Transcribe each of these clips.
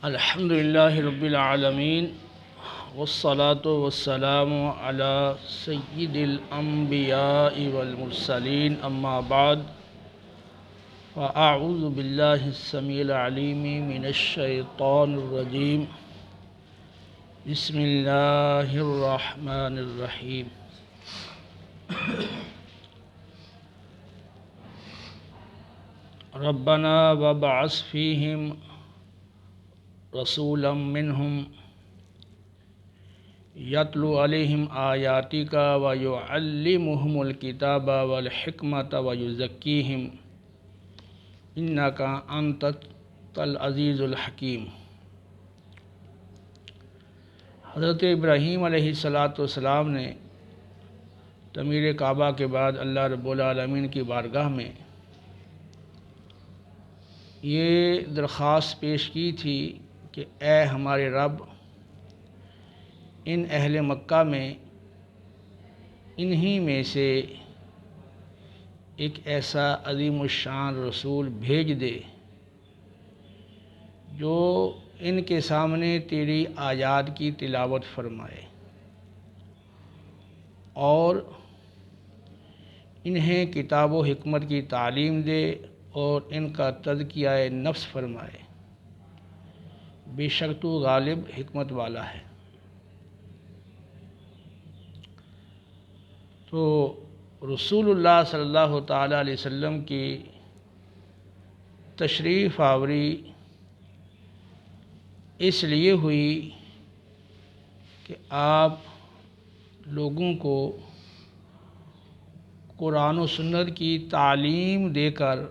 الحمد للہ رب العالمین والصلاة والسلام علی سید الانبیاء والمرسلین اما بعد فاعوذ باللہ السمیع العلیم من الشیطان الرجیم بسم اللہ الرحمن الرحیم ربنا وابعث فیہم رسولا منہم یتلو علیہم آیاتک ویعلمہم الکتاب والحکمت ویزکیہم انک انت العزیز الحکیم۔ حضرت ابراہیم علیہ السلام نے تعمیر کعبہ کے بعد اللہ رب العالمین کی بارگاہ میں یہ درخواست پیش کی تھی کہ اے ہمارے رب، ان اہل مکہ میں انہی میں سے ایک ایسا عظیم الشان رسول بھیج دے جو ان کے سامنے تیری آیات کی تلاوت فرمائے اور انہیں کتاب و حکمت کی تعلیم دے اور ان کا تزکیہ نفس فرمائے، بے شک تو غالب حکمت والا ہے۔ تو رسول اللہ صلی اللہ تعالیٰ علیہ وسلم کی تشریف آوری اس لیے ہوئی کہ آپ لوگوں کو قرآن و سنت کی تعلیم دے کر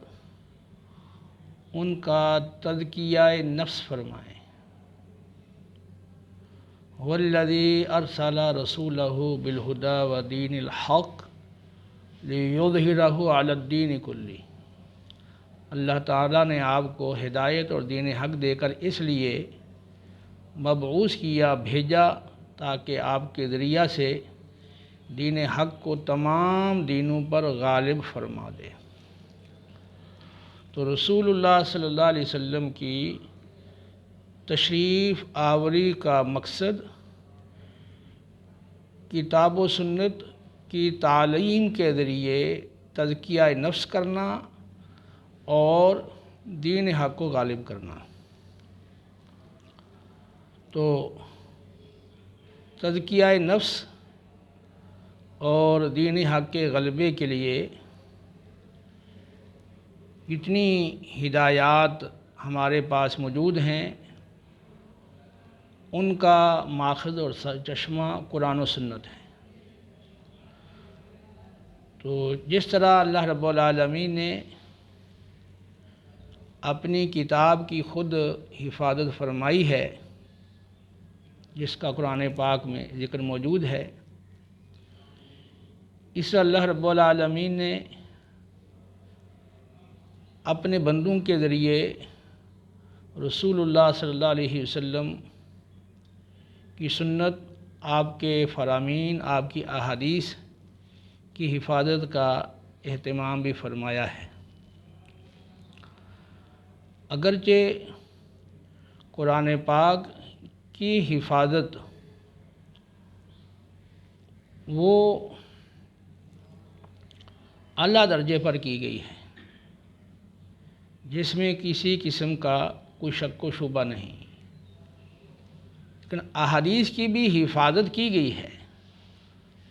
ان کا تزکیہ نفس فرمائیں۔ والذی ارسل رسولہ بالہدی ودین الحق لیظہرہ علی الدین کلہ۔ اللہ تعالیٰ نے آپ کو ہدایت اور دین حق دے کر اس لیے مبعوث کیا، بھیجا، تاکہ آپ کے ذریعہ سے دین حق کو تمام دینوں پر غالب فرما دے۔ تو رسول اللہ صلی اللہ علیہ وسلم کی تشریف آوری کا مقصد کتاب و سنت کی تعلیم کے ذریعے تزکیہ نفس کرنا اور دین حق کو غالب کرنا۔ تو تزکیہ نفس اور دین حق کے غلبے کے لیے جتنی ہدایات ہمارے پاس موجود ہیں ان کا ماخذ اور سرچشمہ قرآن و سنت ہے۔ تو جس طرح اللہ رب العالمین نے اپنی کتاب کی خود حفاظت فرمائی ہے، جس کا قرآن پاک میں ذکر موجود ہے، اس طرح اللہ رب العالمین نے اپنے بندوں کے ذریعے رسول اللہ صلی اللہ علیہ وسلم کی سنت، آپ کے فرامین، آپ کی احادیث کی حفاظت کا اہتمام بھی فرمایا ہے۔ اگرچہ قرآن پاک کی حفاظت وہ اعلیٰ درجے پر کی گئی ہے، جس میں کسی قسم کا کوئی شک و شبہ نہیں، لیکن احادیث کی بھی حفاظت کی گئی ہے،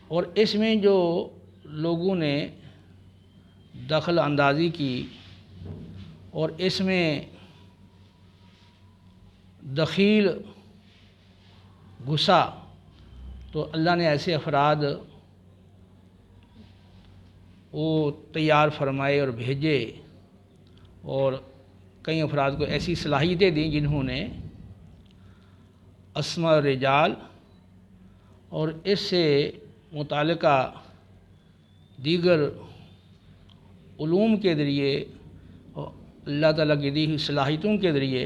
اور اس میں جو لوگوں نے دخل اندازی کی اور اس میں دخیل گھسا، تو اللہ نے ایسے افراد وہ تیار فرمائے اور بھیجے، اور کئی افراد کو ایسی صلاحیتیں دیں جنہوں نے اسماء الرجال اور اس سے متعلقہ دیگر علوم کے ذریعے اور اللہ تعالیٰ کی دی ہوئی صلاحیتوں کے ذریعے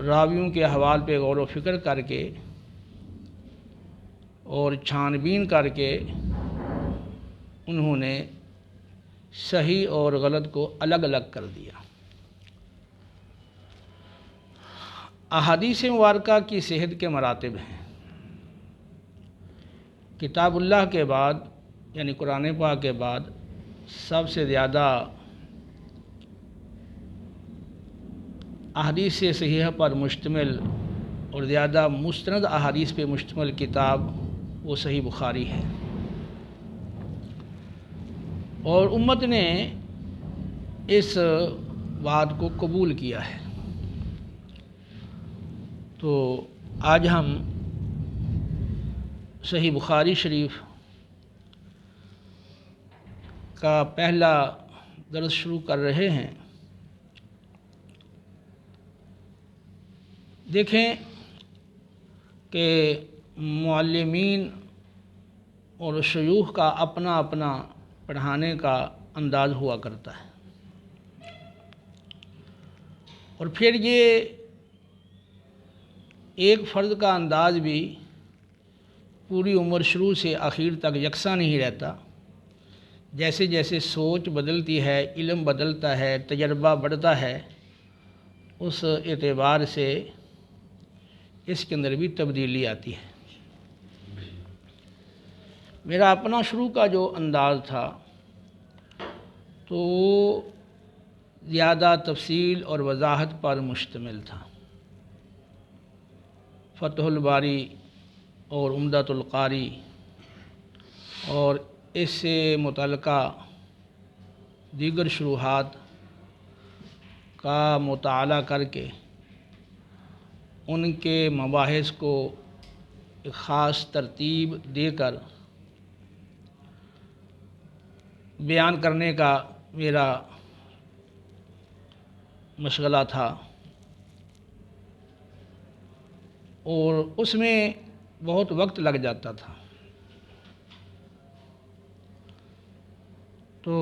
راویوں کے احوال پہ غور و فکر کر کے اور چھان بین کر کے انہوں نے صحیح اور غلط کو الگ الگ کر دیا۔ احادیث مبارکہ کی صحت کے مراتب ہیں۔ کتاب اللہ کے بعد یعنی قرآن پاک کے بعد سب سے زیادہ احادیث صحیحہ پر مشتمل اور زیادہ مستند احادیث پہ مشتمل کتاب وہ صحیح بخاری ہے، اور امت نے اس بات کو قبول کیا ہے۔ تو آج ہم صحیح بخاری شریف کا پہلا درس شروع کر رہے ہیں۔ دیکھیں کہ معلمین اور شیوخ کا اپنا اپنا پڑھانے کا انداز ہوا کرتا ہے، اور پھر یہ ایک فرد کا انداز بھی پوری عمر شروع سے آخر تک یکساں نہیں رہتا۔ جیسے جیسے سوچ بدلتی ہے، علم بدلتا ہے، تجربہ بڑھتا ہے، اس اعتبار سے اس کے اندر بھی تبدیلی آتی ہے۔ میرا اپنا شروع کا جو انداز تھا تو وہ زیادہ تفصیل اور وضاحت پر مشتمل تھا۔ فتح الباری اور عمدۃ القاری اور اس سے متعلقہ دیگر شروحات کا مطالعہ کر کے ان کے مباحث کو ایک خاص ترتیب دے کر بیان کرنے کا میرا مشغلہ تھا، اور اس میں بہت وقت لگ جاتا تھا۔ تو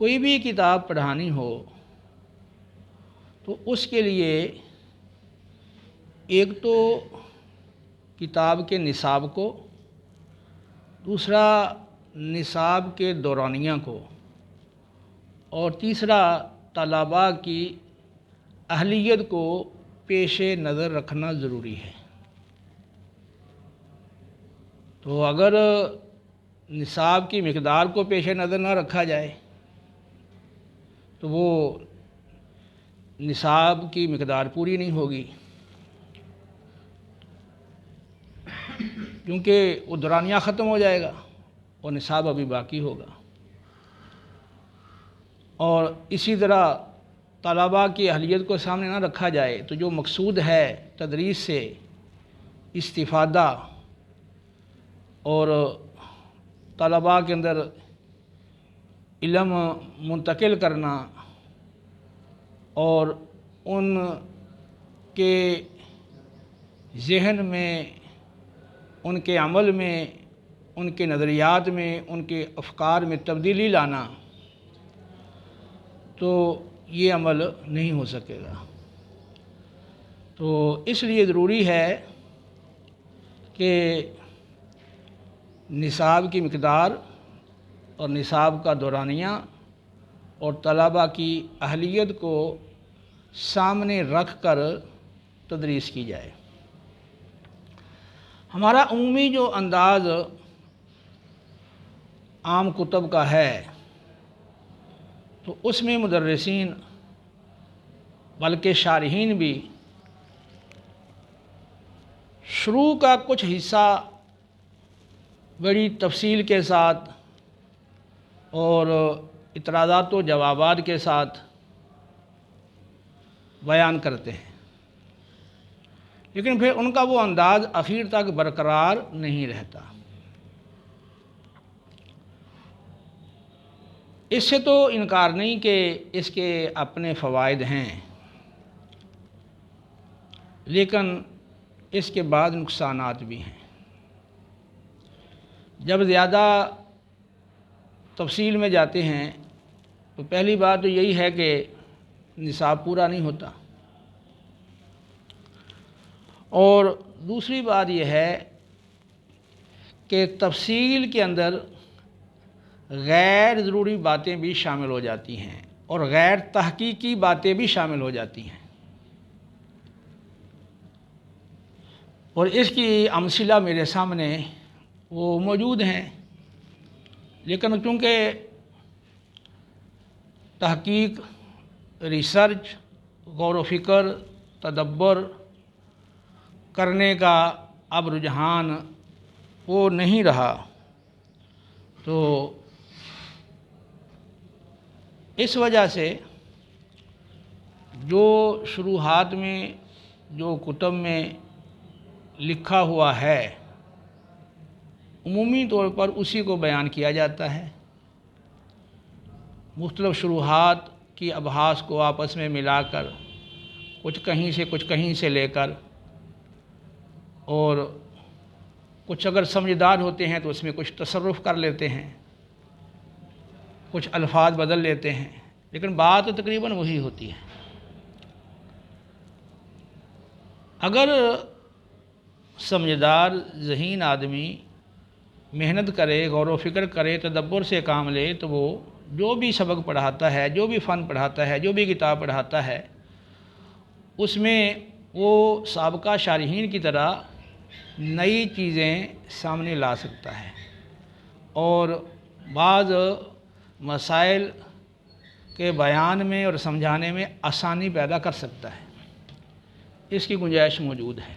کوئی بھی کتاب پڑھانی ہو تو اس کے لیے ایک تو کتاب کے نصاب کو، دوسرا نصاب کے دورانیہ کو، اور تیسرا طلباء کی اہلیت کو پیش نظر رکھنا ضروری ہے۔ تو اگر نصاب کی مقدار کو پیش نظر نہ رکھا جائے تو وہ نصاب کی مقدار پوری نہیں ہوگی، کیونکہ وہ دورانیہ ختم ہو جائے گا اور نصاب ابھی باقی ہوگا۔ اور اسی طرح طلباء کی اہلیت کو سامنے نہ رکھا جائے تو جو مقصود ہے تدریس سے استفادہ اور طلباء کے اندر علم منتقل کرنا اور ان کے ذہن میں، ان کے عمل میں، ان کے نظریات میں، ان کے افکار میں تبدیلی لانا، تو یہ عمل نہیں ہو سکے گا۔ تو اس لیے ضروری ہے کہ نصاب کی مقدار اور نصاب کا دورانیہ اور طلباء کی اہلیت کو سامنے رکھ کر تدریس کی جائے۔ ہمارا عمومی جو انداز عام کتب کا ہے تو اس میں مدرسین بلکہ شارحین بھی شروع کا کچھ حصہ بڑی تفصیل کے ساتھ اور اعتراضات و جوابات کے ساتھ بیان کرتے ہیں، لیکن پھر ان کا وہ انداز اخیر تک برقرار نہیں رہتا۔ اس سے تو انکار نہیں کہ اس کے اپنے فوائد ہیں، لیکن اس کے بعد نقصانات بھی ہیں۔ جب زیادہ تفصیل میں جاتے ہیں تو پہلی بات تو یہی ہے کہ نصاب پورا نہیں ہوتا، اور دوسری بات یہ ہے کہ تفصیل کے اندر غیر ضروری باتیں بھی شامل ہو جاتی ہیں اور غیر تحقیقی باتیں بھی شامل ہو جاتی ہیں۔ اور اس کی امثلہ میرے سامنے وہ موجود ہیں، لیکن چونکہ تحقیق، ریسرچ، غور و فکر، تدبر کرنے کا اب رجحان وہ نہیں رہا، تو اس وجہ سے جو شروحات میں، جو کتب میں لکھا ہوا ہے، عمومی طور پر اسی کو بیان کیا جاتا ہے۔ مختلف شروحات کی ابحاث کو آپس میں ملا کر کچھ کہیں سے لے کر، اور کچھ اگر سمجھدار ہوتے ہیں تو اس میں کچھ تصرف کر لیتے ہیں، کچھ الفاظ بدل لیتے ہیں، لیکن بات تقریباً وہی ہوتی ہے۔ اگر سمجھدار ذہین آدمی محنت کرے، غور و فکر کرے، تدبر سے کام لے، تو وہ جو بھی سبق پڑھاتا ہے، جو بھی فن پڑھاتا ہے، جو بھی کتاب پڑھاتا ہے، اس میں وہ سابقہ شارحین کی طرح نئی چیزیں سامنے لا سکتا ہے، اور بعض مسائل کے بیان میں اور سمجھانے میں آسانی پیدا کر سکتا ہے، اس کی گنجائش موجود ہے۔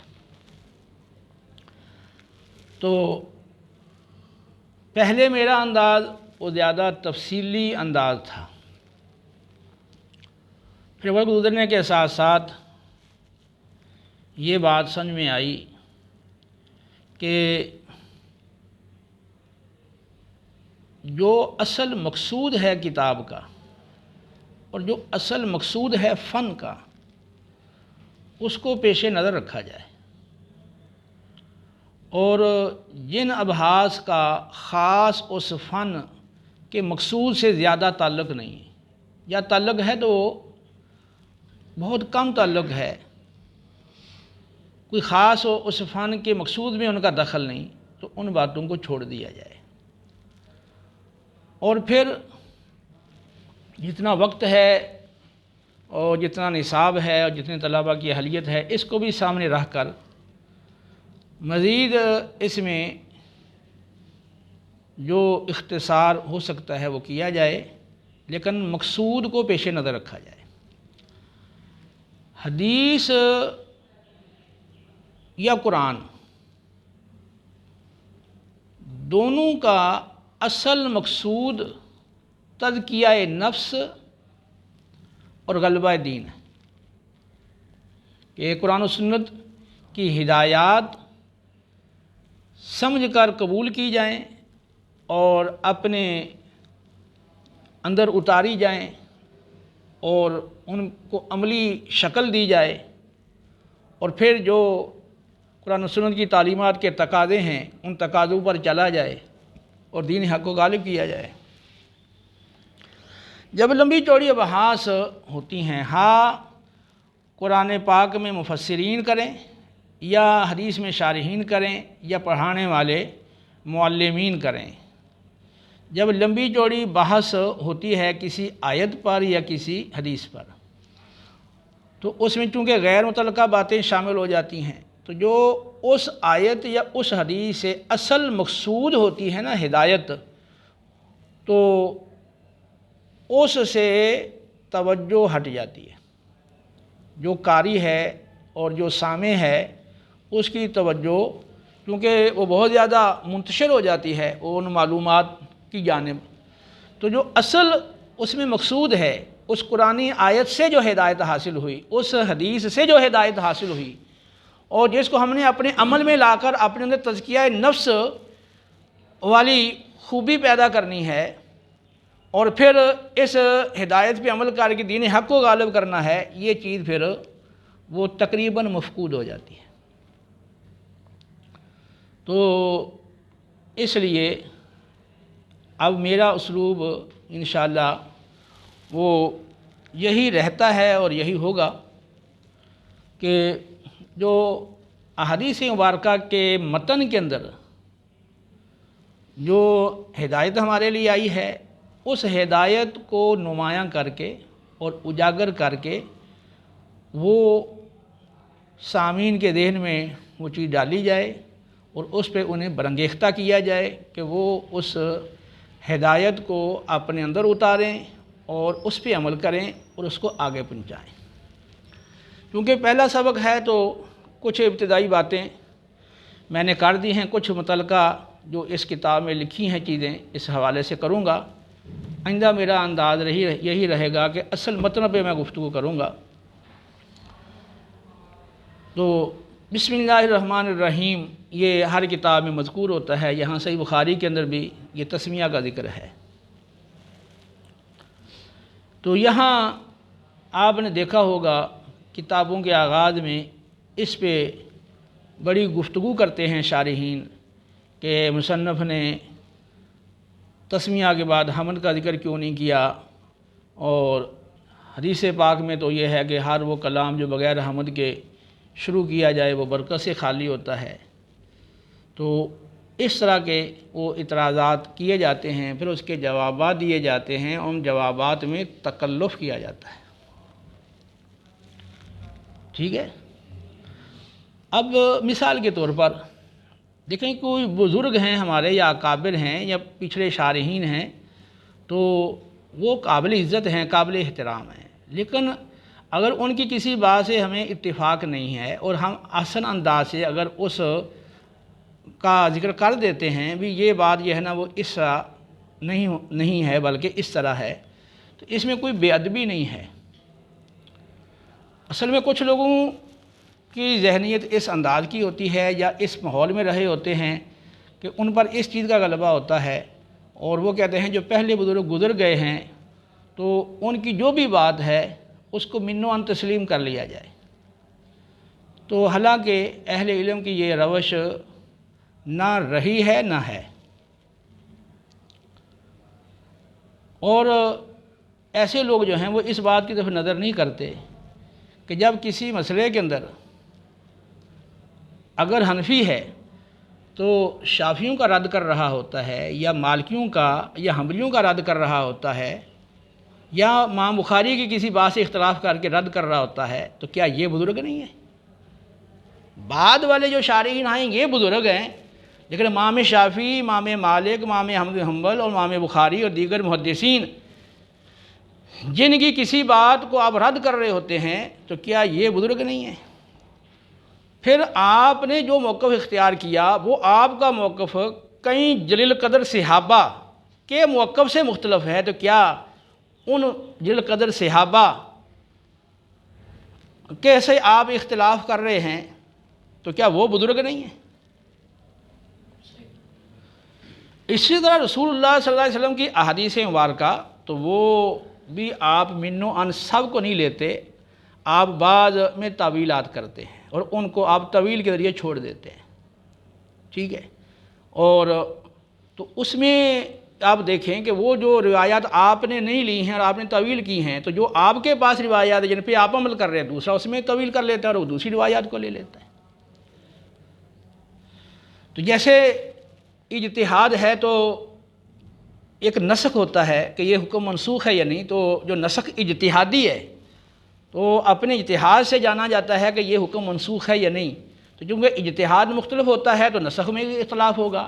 تو پہلے میرا انداز وہ زیادہ تفصیلی انداز تھا، پھر وقت گزرنے کے ساتھ ساتھ یہ بات سمجھ میں آئی کہ جو اصل مقصود ہے کتاب کا، اور جو اصل مقصود ہے فن کا، اس کو پیش نظر رکھا جائے، اور جن ابحاث کا خاص اس فن کے مقصود سے زیادہ تعلق نہیں ہے، یا تعلق ہے تو بہت کم تعلق ہے، کوئی خاص اس فن کے مقصود میں ان کا دخل نہیں، تو ان باتوں کو چھوڑ دیا جائے، اور پھر جتنا وقت ہے اور جتنا نصاب ہے اور جتنے طلباء کی اہلیت ہے، اس کو بھی سامنے رکھ کر مزید اس میں جو اختصار ہو سکتا ہے وہ کیا جائے، لیکن مقصود کو پیش نظر رکھا جائے۔ حدیث یا قرآن دونوں کا اصل مقصود تزکیہ نفس اور غلبہ دین ہے، کہ قرآن و سنت کی ہدایات سمجھ کر قبول کی جائیں اور اپنے اندر اتاری جائیں، اور ان کو عملی شکل دی جائے، اور پھر جو قرآن و سنت کی تعلیمات کے تقاضے ہیں ان تقاضوں پر چلا جائے اور دین حق کو غالب کیا جائے۔ جب لمبی چوڑی ابحاث ہوتی ہیں، قرآن پاک میں مفسرین کریں یا حدیث میں شارحین کریں یا پڑھانے والے معلمین کریں، جب لمبی چوڑی بحث ہوتی ہے کسی آیت پر یا کسی حدیث پر، تو اس میں چونکہ غیر متعلقہ باتیں شامل ہو جاتی ہیں، تو جو اس آیت یا اس حدیث سے اصل مقصود ہوتی ہے نا، ہدایت، تو اس سے توجہ ہٹ جاتی ہے۔ جو قاری ہے اور جو سامع ہے اس کی توجہ، کیونکہ وہ بہت زیادہ منتشر ہو جاتی ہے ان معلومات کی جانب، تو جو اصل اس میں مقصود ہے، اس قرآنی آیت سے جو ہدایت حاصل ہوئی، اس حدیث سے جو ہدایت حاصل ہوئی، اور جس کو ہم نے اپنے عمل میں لا کر اپنے اندر تزکیہ نفس والی خوبی پیدا کرنی ہے، اور پھر اس ہدایت پہ عمل کر کے دین حق کو غالب کرنا ہے، یہ چیز پھر وہ تقریباً مفقود ہو جاتی ہے۔ تو اس لیے اب میرا اسلوب انشاءاللہ وہ یہی رہتا ہے اور یہی ہوگا کہ جو احادیث مبارکہ کے متن کے اندر جو ہدایت ہمارے لیے آئی ہے، اس ہدایت کو نمایاں کر کے اور اجاگر کر کے وہ سامعین کے ذہن میں وہ چیز ڈالی جائے اور اس پہ انہیں برانگیختہ کیا جائے کہ وہ اس ہدایت کو اپنے اندر اتاریں اور اس پہ عمل کریں اور اس کو آگے پہنچائیں۔ کیونکہ پہلا سبق ہے تو کچھ ابتدائی باتیں میں نے کر دی ہیں، کچھ متعلقہ جو اس کتاب میں لکھی ہیں چیزیں اس حوالے سے کروں گا۔ آئندہ میرا انداز یہی رہے گا کہ اصل متن پہ میں گفتگو کروں گا۔ تو بسم اللہ الرحمن الرحیم یہ ہر کتاب میں مذکور ہوتا ہے، یہاں صحیح بخاری کے اندر بھی یہ تسمیہ کا ذکر ہے۔ تو یہاں آپ نے دیکھا ہوگا کتابوں کے آغاز میں اس پہ بڑی گفتگو کرتے ہیں شارحین کہ مصنف نے تسمیہ کے بعد حمد کا ذکر کیوں نہیں کیا، اور حدیث پاک میں تو یہ ہے کہ ہر وہ کلام جو بغیر حمد کے شروع کیا جائے وہ برکت سے خالی ہوتا ہے۔ تو اس طرح کے وہ اعتراضات کیے جاتے ہیں، پھر اس کے جوابات دیے جاتے ہیں، ان جوابات میں تکلف کیا جاتا ہے۔ ٹھیک ہے، اب مثال کے طور پر دیکھیں کوئی بزرگ ہیں ہمارے یا اکابر ہیں یا پچھلے شارحین ہیں تو وہ قابل عزت ہیں، قابل احترام ہیں، لیکن اگر ان کی کسی بات سے ہمیں اتفاق نہیں ہے اور ہم احسن انداز سے اگر اس کا ذکر کر دیتے ہیں بھی یہ بات یہ ہے نا وہ اس طرح نہیں ہے بلکہ اس طرح ہے، تو اس میں کوئی بے ادبی نہیں ہے۔ اصل میں کچھ لوگوں کی ذہنیت اس انداز کی ہوتی ہے یا اس ماحول میں رہے ہوتے ہیں کہ ان پر اس چیز کا غلبہ ہوتا ہے اور وہ کہتے ہیں جو پہلے بزرگ گزر گئے ہیں تو ان کی جو بھی بات ہے اس کو من و عن تسلیم کر لیا جائے۔ تو حالانکہ اہل علم کی یہ روش نہ رہی ہے نہ ہے، اور ایسے لوگ جو ہیں وہ اس بات کی طرف نظر نہیں کرتے کہ جب کسی مسئلے کے اندر اگر حنفی ہے تو شافعیوں کا رد کر رہا ہوتا ہے یا مالکیوں کا یا حنبلیوں کا رد کر رہا ہوتا ہے یا امام بخاری کی کسی بات سے اختلاف کر کے رد کر رہا ہوتا ہے، تو کیا یہ بزرگ نہیں ہے؟ بعد والے جو شارحین آئیں یہ بزرگ ہیں، لیکن امام شافعی، امام مالک، امام احمد بن حنبل اور امام بخاری اور دیگر محدثین جن کی کسی بات کو آپ رد کر رہے ہوتے ہیں تو کیا یہ بزرگ نہیں ہیں؟ پھر آپ نے جو موقف اختیار کیا وہ آپ کا موقف کئی جلیل قدر صحابہ کے موقف سے مختلف ہے، تو کیا ان جلیل قدر صحابہ کیسے آپ اختلاف کر رہے ہیں تو کیا وہ بزرگ نہیں ہیں؟ اسی طرح رسول اللہ صلی اللہ علیہ وسلم کی احادیث مبارکہ تو وہ بھی آپ من و عن سب کو نہیں لیتے، آپ بعض میں تعویلات کرتے ہیں اور ان کو آپ تعویل کے ذریعے چھوڑ دیتے ہیں۔ ٹھیک ہے، اور تو اس میں آپ دیکھیں کہ وہ جو روایات آپ نے نہیں لی ہیں اور آپ نے تعویل کی ہیں، تو جو آپ کے پاس روایات ہیں جن پہ آپ عمل کر رہے ہیں دوسرا اس میں تعویل کر لیتا ہے اور وہ دوسری روایات کو لے لیتا ہے۔ تو جیسے اجتہاد ہے تو ایک نسخ ہوتا ہے کہ یہ حکم منسوخ ہے یا نہیں، تو جو نسخ اجتہادی ہے تو اپنے اجتہاد سے جانا جاتا ہے کہ یہ حکم منسوخ ہے یا نہیں، تو چونکہ اجتہاد مختلف ہوتا ہے تو نسخ میں بھی اختلاف ہوگا،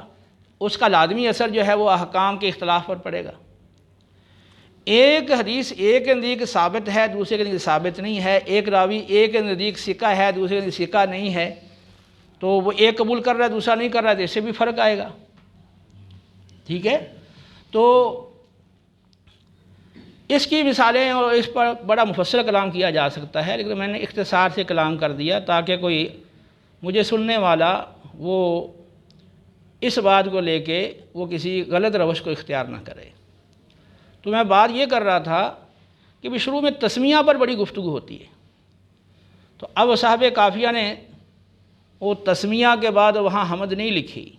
اس کا لازمی اثر جو ہے وہ احکام کے اختلاف پر پڑے گا۔ ایک حدیث ایک کے نزدیک ثابت ہے دوسرے کے نزدیک ثابت نہیں ہے، ایک راوی ایک کے نزدیک ثقہ ہے دوسرے کے نزدیک ثقہ نہیں ہے، تو وہ ایک قبول کر رہا ہے دوسرا نہیں کر رہا ہے، تو اس سے بھی فرق آئے گا۔ ٹھیک ہے، تو اس کی مثالیں اور اس پر بڑا مفصل کلام کیا جا سکتا ہے، لیکن میں نے اختصار سے کلام کر دیا تاکہ کوئی مجھے سننے والا وہ اس بات کو لے کے وہ کسی غلط روش کو اختیار نہ کرے۔ تو میں بات یہ کر رہا تھا کہ شروع میں تسمیہ پر بڑی گفتگو ہوتی ہے، تو اب صاحب قافیہ نے وہ تسمیہ کے بعد وہاں حمد نہیں لکھی،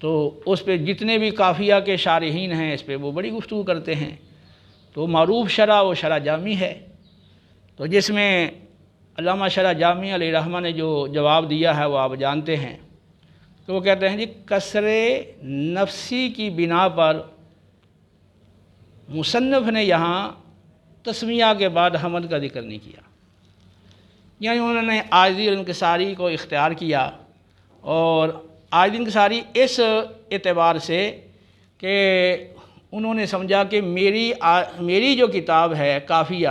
تو اس پہ جتنے بھی قافیہ کے شارحین ہیں اس پہ وہ بڑی گفتگو کرتے ہیں۔ تو معروف شرح وہ شرح جامی ہے، تو جس میں علامہ شرح جامی علیہ رحمہ نے جو جواب دیا ہے وہ آپ جانتے ہیں، تو وہ کہتے ہیں جی کسر نفسی کی بنا پر مصنف نے یہاں تسمیہ کے بعد حمد کا ذکر نہیں کیا، یعنی انہوں نے عاجزی اور انکساری کو اختیار کیا، اور عاجزی انکساری اس اعتبار سے کہ انہوں نے سمجھا کہ میری جو کتاب ہے کافیہ،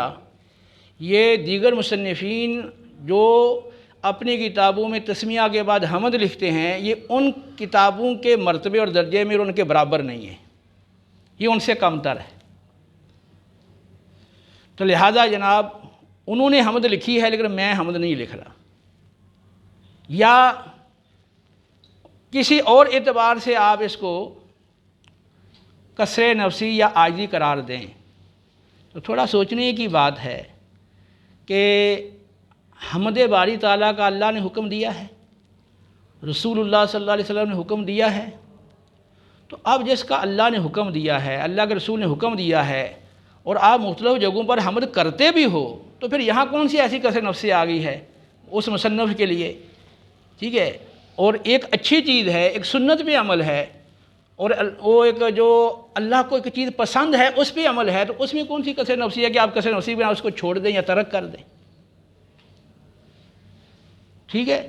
یہ دیگر مصنفین جو اپنی کتابوں میں تسمیہ کے بعد حمد لکھتے ہیں، یہ ان کتابوں کے مرتبے اور درجے میں ان کے برابر نہیں ہے، یہ ان سے کم تر ہے۔ تو لہذا جناب انہوں نے حمد لکھی ہے لیکن میں حمد نہیں لکھ رہا، یا کسی اور اعتبار سے آپ اس کو کسر نفسی یا عاجزی قرار دیں، تو تھوڑا سوچنے کی بات ہے کہ حمد باری تعالیٰ کا اللہ نے حکم دیا ہے، رسول اللہ صلی اللہ علیہ وسلم نے حکم دیا ہے، تو اب جس کا اللہ نے حکم دیا ہے، اللہ کے رسول نے حکم دیا ہے، اور آپ مختلف جگہوں پر حمد کرتے بھی ہو، تو پھر یہاں کون سی ایسی کسر نفسی آ گئی ہے اس مصنف کے لیے؟ ٹھیک ہے، اور ایک اچھی چیز ہے، ایک سنت پہ عمل ہے، اور وہ ایک جو اللہ کو ایک چیز پسند ہے اس پہ عمل ہے، تو اس میں کون سی کسر نفسی ہے کہ آپ کسر نفسی بنا اس کو چھوڑ دیں یا ترک کر دیں؟ ٹھیک ہے،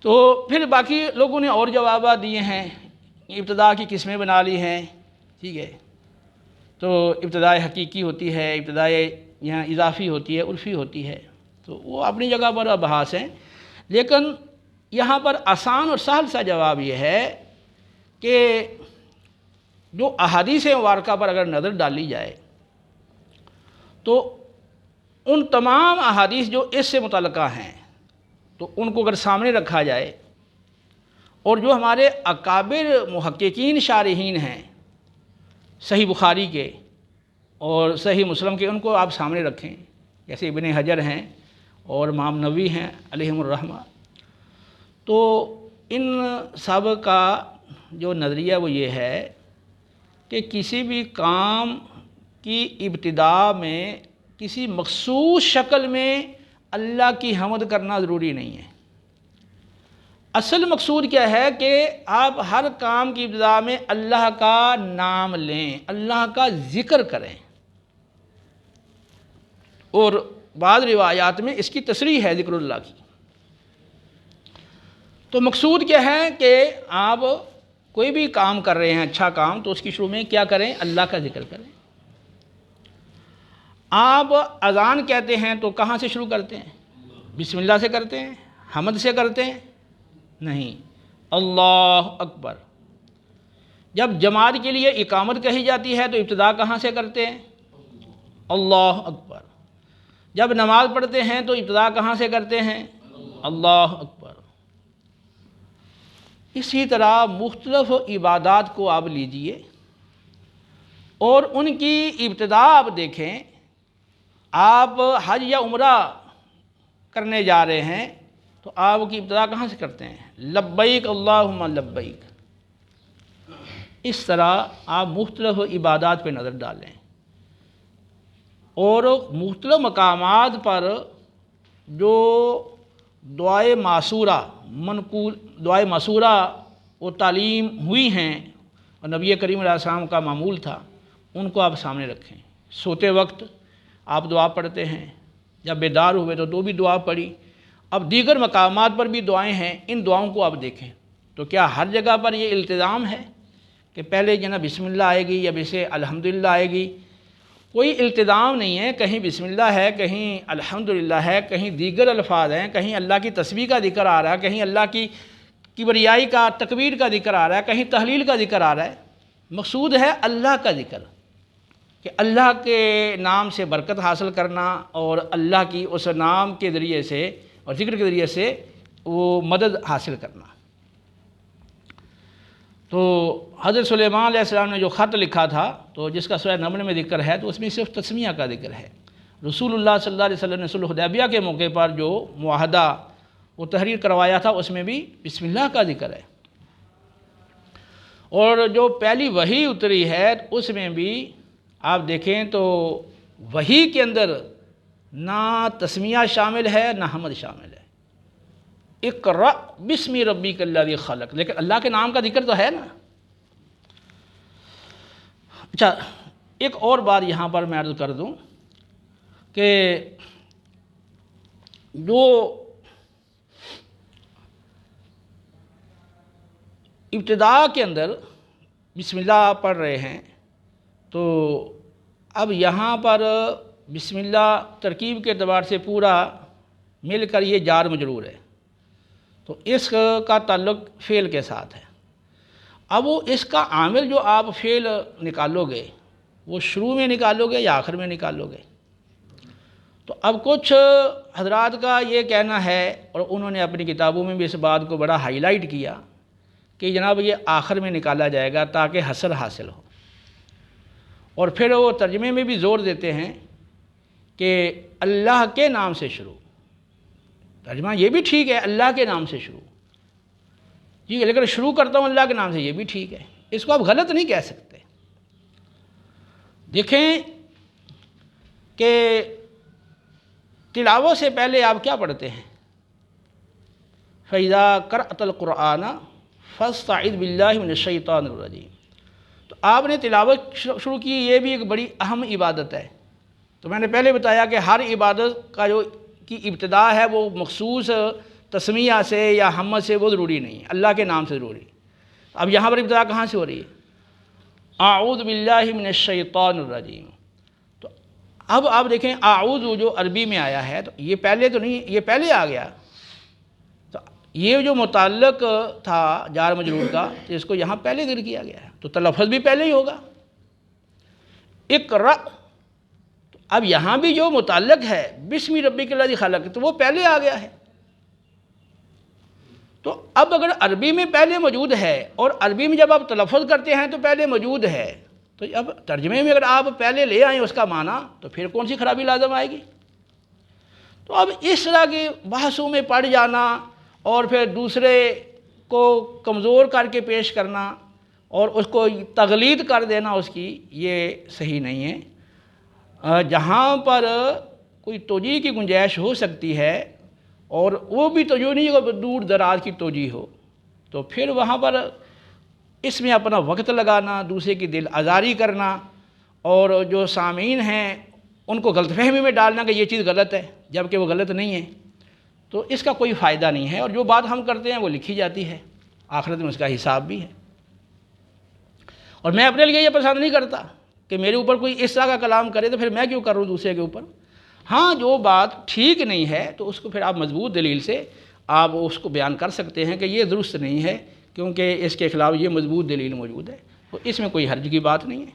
تو پھر باقی لوگوں نے اور جوابات دیے ہیں، ابتدا کی قسمیں بنا لی ہیں۔ ٹھیک ہے، تو ابتدائے حقیقی ہوتی ہے، ابتدائے یہاں اضافی ہوتی ہے، عرفی ہوتی ہے، تو وہ اپنی جگہ پر بحث ہیں، لیکن یہاں پر آسان اور سہل سا جواب یہ ہے کہ جو احادیث مبارکہ پر اگر نظر ڈالی جائے تو ان تمام احادیث جو اس سے متعلقہ ہیں تو ان کو اگر سامنے رکھا جائے، اور جو ہمارے اکابر محققین شارحین ہیں صحیح بخاری کے اور صحیح مسلم کے، ان کو آپ سامنے رکھیں، جیسے ابن حجر ہیں اور امام نووی ہیں علیہم الرحمہ، تو ان سب کا جو نظریہ وہ یہ ہے کہ کسی بھی کام کی ابتدا میں کسی مخصوص شکل میں اللہ کی حمد کرنا ضروری نہیں ہے۔ اصل مقصود کیا ہے کہ آپ ہر کام کی ابتدا میں اللہ کا نام لیں، اللہ کا ذکر کریں، اور بعض روایات میں اس کی تصریح ہے ذکر اللہ کی۔ تو مقصود کیا ہے کہ آپ کوئی بھی کام کر رہے ہیں اچھا کام، تو اس کی شروع میں کیا کریں؟ اللہ کا ذکر کریں۔ آپ اذان کہتے ہیں تو کہاں سے شروع کرتے ہیں؟ بسم اللہ سے کرتے ہیں؟ حمد سے کرتے ہیں؟ نہیں، اللہ اکبر۔ جب جماعت کے لیے اقامت کہی جاتی ہے تو ابتدا کہاں سے کرتے ہیں؟ اللہ اکبر۔ جب نماز پڑھتے ہیں تو ابتدا کہاں سے کرتے ہیں؟ اللہ اکبر۔ اسی طرح مختلف عبادات کو آپ لیجئے اور ان کی ابتدا آپ دیکھیں۔ آپ حج یا عمرہ کرنے جا رہے ہیں تو آپ کی ابتدا کہاں سے کرتے ہیں؟ لبیک اللہم لبیک۔ اس طرح آپ مختلف عبادات پہ نظر ڈالیں، اور مختلف مقامات پر جو دعائے معصورہ منقول دعائے معصورہ وہ تعلیم ہوئی ہیں اور نبی کریم علیہ السلام کا معمول تھا، ان کو آپ سامنے رکھیں۔ سوتے وقت آپ دعا پڑھتے ہیں، جب بیدار ہوئے تو بھی دعا پڑھی، اب دیگر مقامات پر بھی دعائیں ہیں، ان دعاؤں کو آپ دیکھیں۔ تو کیا ہر جگہ پر یہ التزام ہے کہ پہلے جناب بسم اللہ آئے گی یا بسے الحمدللہ آئے گی؟ کوئی التزام نہیں ہے، کہیں بسم اللہ ہے، کہیں الحمدللہ ہے، کہیں دیگر الفاظ ہیں، کہیں اللہ کی تسبیح کا ذکر آ رہا ہے، کہیں اللہ کی کبریائی کا تکبیر کا ذکر آ رہا ہے، کہیں تحلیل کا ذکر آ رہا ہے۔ مقصود ہے اللہ کا ذکر، کہ اللہ کے نام سے برکت حاصل کرنا اور اللہ کی اس نام کے ذریعے سے اور ذکر کے ذریعے سے وہ مدد حاصل کرنا۔ تو حضرت سلیمان علیہ السلام نے جو خط لکھا تھا، تو جس کا سورہ نمل میں ذکر ہے، تو اس میں صرف تسمیہ کا ذکر ہے۔ رسول اللہ صلی اللہ علیہ وسلم نے صلح حدیبیہ کے موقع پر جو معاہدہ وہ تحریر کروایا تھا، اس میں بھی بسم اللہ کا ذکر ہے، اور جو پہلی وحی اتری ہے اس میں بھی آپ دیکھیں تو وحی کے اندر نہ تسمیہ شامل ہے نہ حمد شامل ہے۔ اقرأ بسم ربک الذی خلق، لیکن اللہ کے نام کا ذکر تو ہے نا۔ اچھا، ایک اور بات یہاں پر میں عرض کر دوں کہ جو ابتدا کے اندر بسم اللہ پڑھ رہے ہیں، تو اب یہاں پر بسم اللہ ترکیب کے اعتبار سے پورا مل کر یہ جار مجرور ہے، تو اس کا تعلق فعل کے ساتھ ہے۔ اب وہ اس کا عامل جو آپ فعل نکالو گے وہ شروع میں نکالو گے یا آخر میں نکالو گے؟ تو اب کچھ حضرات کا یہ کہنا ہے، اور انہوں نے اپنی کتابوں میں بھی اس بات کو بڑا ہائی لائٹ کیا کہ جناب یہ آخر میں نکالا جائے گا تاکہ حصر حاصل ہو، اور پھر وہ ترجمے میں بھی زور دیتے ہیں کہ اللہ کے نام سے شروع۔ ترجمہ یہ بھی ٹھیک ہے، اللہ کے نام سے شروع، جی لیکن شروع کرتا ہوں اللہ کے نام سے، یہ بھی ٹھیک ہے، اس کو آپ غلط نہیں کہہ سکتے۔ دیکھیں کہ تلاوت سے پہلے آپ کیا پڑھتے ہیں؟ فَإِذَا قَرَأْتَ الْقُرْآنَ فَاسْتَعِذْ بِاللَّهِ مِنَ الشَّيْطَانِ الرَّجِيمِ۔ تو آپ نے تلاوت شروع کی، یہ بھی ایک بڑی اہم عبادت ہے۔ تو میں نے پہلے بتایا کہ ہر عبادت کا جو کی ابتدا ہے وہ مخصوص تسمیہ سے یا حمد سے وہ ضروری نہیں ہے، اللہ کے نام سے ضروری۔ اب یہاں پر ابتدا کہاں سے ہو رہی ہے؟ اعوذ باللہ من الشیطان الرجیم۔ تو اب آپ دیکھیں اعوذ جو عربی میں آیا ہے تو یہ پہلے تو نہیں، یہ پہلے آ گیا، تو یہ جو متعلق تھا جار مجرور کا تو اس کو یہاں پہلے ذکر کیا گیا ہے، تو تلفظ بھی پہلے ہی ہوگا۔ اقرأ، اب یہاں بھی جو متعلق ہے بسم ربک الذی خلق تو وہ پہلے آ گیا ہے۔ تو اب اگر عربی میں پہلے موجود ہے اور عربی میں جب آپ تلفظ کرتے ہیں تو پہلے موجود ہے، تو اب ترجمے میں اگر آپ پہلے لے آئیں اس کا معنی تو پھر کون سی خرابی لازم آئے گی؟ تو اب اس طرح کی بحثوں میں پڑ جانا اور پھر دوسرے کو کمزور کر کے پیش کرنا اور اس کو تغلید کر دینا اس کی، یہ صحیح نہیں ہے۔ جہاں پر کوئی توجیہ کی گنجائش ہو سکتی ہے اور وہ بھی توجہ نہیں کہ دور دراز کی توجیہ ہو، تو پھر وہاں پر اس میں اپنا وقت لگانا، دوسرے کی دل آزاری کرنا اور جو سامعین ہیں ان کو غلط فہمی میں ڈالنا کہ یہ چیز غلط ہے جبکہ وہ غلط نہیں ہے، تو اس کا کوئی فائدہ نہیں ہے، اور جو بات ہم کرتے ہیں وہ لکھی جاتی ہے، آخرت میں اس کا حساب بھی ہے۔ اور میں اپنے لیے یہ پسند نہیں کرتا کہ میرے اوپر کوئی اس طرح کا کلام کرے، تو پھر میں کیوں کروں دوسرے کے اوپر؟ ہاں جو بات ٹھیک نہیں ہے تو اس کو پھر آپ مضبوط دلیل سے آپ اس کو بیان کر سکتے ہیں کہ یہ درست نہیں ہے کیونکہ اس کے خلاف یہ مضبوط دلیل موجود ہے، تو اس میں کوئی حرج کی بات نہیں ہے۔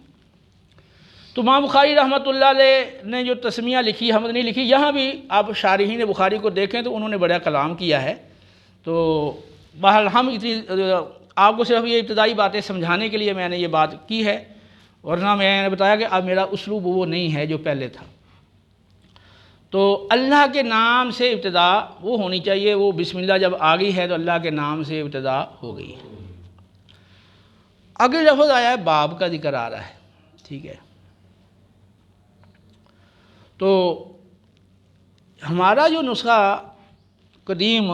تو امام بخاری رحمۃ اللہ علیہ نے جو تسمیہ لکھی، حمد نہیں لکھی، یہاں بھی آپ شارحین بخاری کو دیکھیں تو انہوں نے بڑا کلام کیا ہے۔ تو بہرحال ہم اتنی آپ کو صرف یہ ابتدائی باتیں سمجھانے کے لیے میں نے یہ بات کی ہے، ورنہ میں نے بتایا کہ اب میرا اسلوب وہ نہیں ہے جو پہلے تھا۔ تو اللہ کے نام سے ابتدا وہ ہونی چاہیے، وہ بسم اللہ جب آ گئی ہے تو اللہ کے نام سے ابتدا ہو گئی ہے۔ اگلے لفظ آیا ہے باب کا ذکر آ رہا ہے، ٹھیک ہے۔ تو ہمارا جو نسخہ قدیم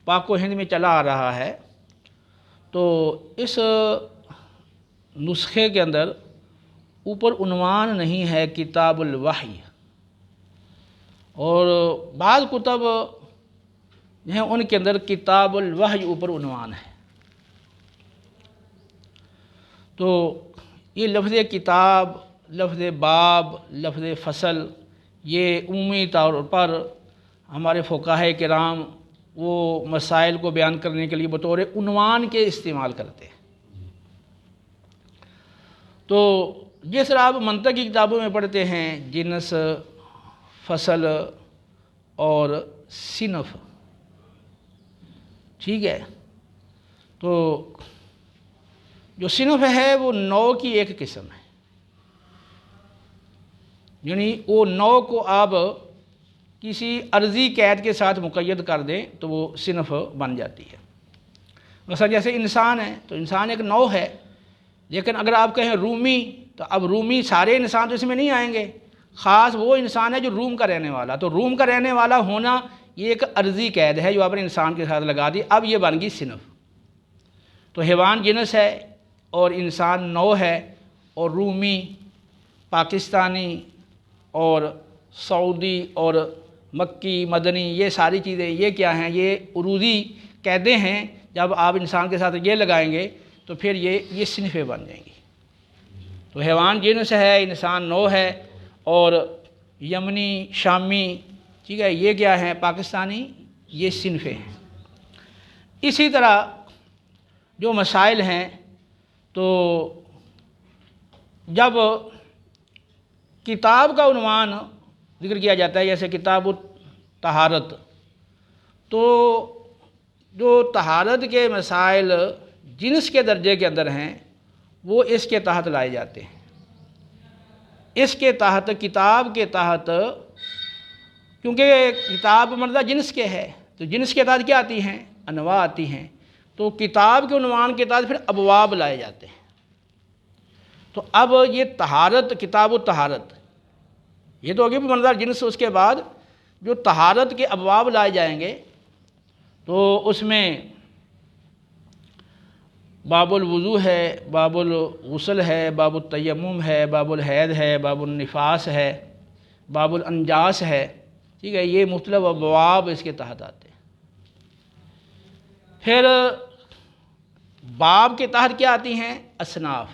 پاک و ہند میں چلا آ رہا ہے، تو اس نسخے کے اندر اوپر عنوان نہیں ہے کتاب الوحی، اور بعض کتب جو ہیں ان کے اندر کتاب الوحی اوپر عنوان ہے۔ تو یہ لفظ کتاب، لفظ باب، لفظ فصل، یہ عمومی طور پر ہمارے فقہاء کرام وہ مسائل کو بیان کرنے کے لیے بطور عنوان کے استعمال کرتے ہیں۔ تو جس طرح آپ منطق کی کتابوں میں پڑھتے ہیں جنس، فصل اور صنف، ٹھیک ہے، تو جو صنف ہے وہ نوع کی ایک قسم ہے، یعنی وہ نوع کو آپ کسی عرضی قید کے ساتھ مقید کر دیں تو وہ صنف بن جاتی ہے۔ مثلا جیسے انسان ہے تو انسان ایک نوع ہے، لیکن اگر آپ کہیں رومی تو اب رومی سارے انسان تو اس میں نہیں آئیں گے، خاص وہ انسان ہے جو روم کا رہنے والا، تو روم کا رہنے والا ہونا یہ ایک عرضی قید ہے جو آپ نے انسان کے ساتھ لگا دی، اب یہ بن گئی صنف۔ تو حیوان جنس ہے اور انسان نوع ہے، اور رومی، پاکستانی اور سعودی اور مکی مدنی یہ ساری چیزیں یہ کیا ہیں؟ یہ عروضی قیدیں ہیں. جب آپ انسان کے ساتھ یہ لگائیں گے تو پھر یہ صنفیں بن جائیں گی. تو حیوان جنس ہے، انسان نوع ہے، اور یمنی شامی ٹھیک ہے یہ کیا ہیں؟ پاکستانی یہ صنفیں ہیں. اسی طرح جو مسائل ہیں تو جب کتاب کا عنوان ذکر کیا جاتا ہے جیسے کتاب الطہارت، تو جو طہارت کے مسائل جنس کے درجے کے اندر ہیں وہ اس کے تحت لائے جاتے ہیں. اس کے تحت کتاب کے تحت، کیونکہ کتاب مردہ جنس کے ہے تو جنس کے تحت کیا آتی ہیں؟ انواع آتی ہیں. تو کتاب کے عنوان کے تحت پھر ابواب لائے جاتے ہیں. تو اب یہ طہارت، کتاب الطہارت یہ تو ہوگی مردہ جنس. اس کے بعد جو طہارت کے ابواب لائے جائیں گے تو اس میں باب الوضو ہے، باب الغسل ہے، باب التیمم ہے، باب الحید ہے، باب النفاس ہے، باب الانجاس ہے. ٹھیک ہے یہ مختلف ابواب اس کے تحت آتے ہیں. پھر باب کے تحت کیا آتی ہیں؟ اصناف.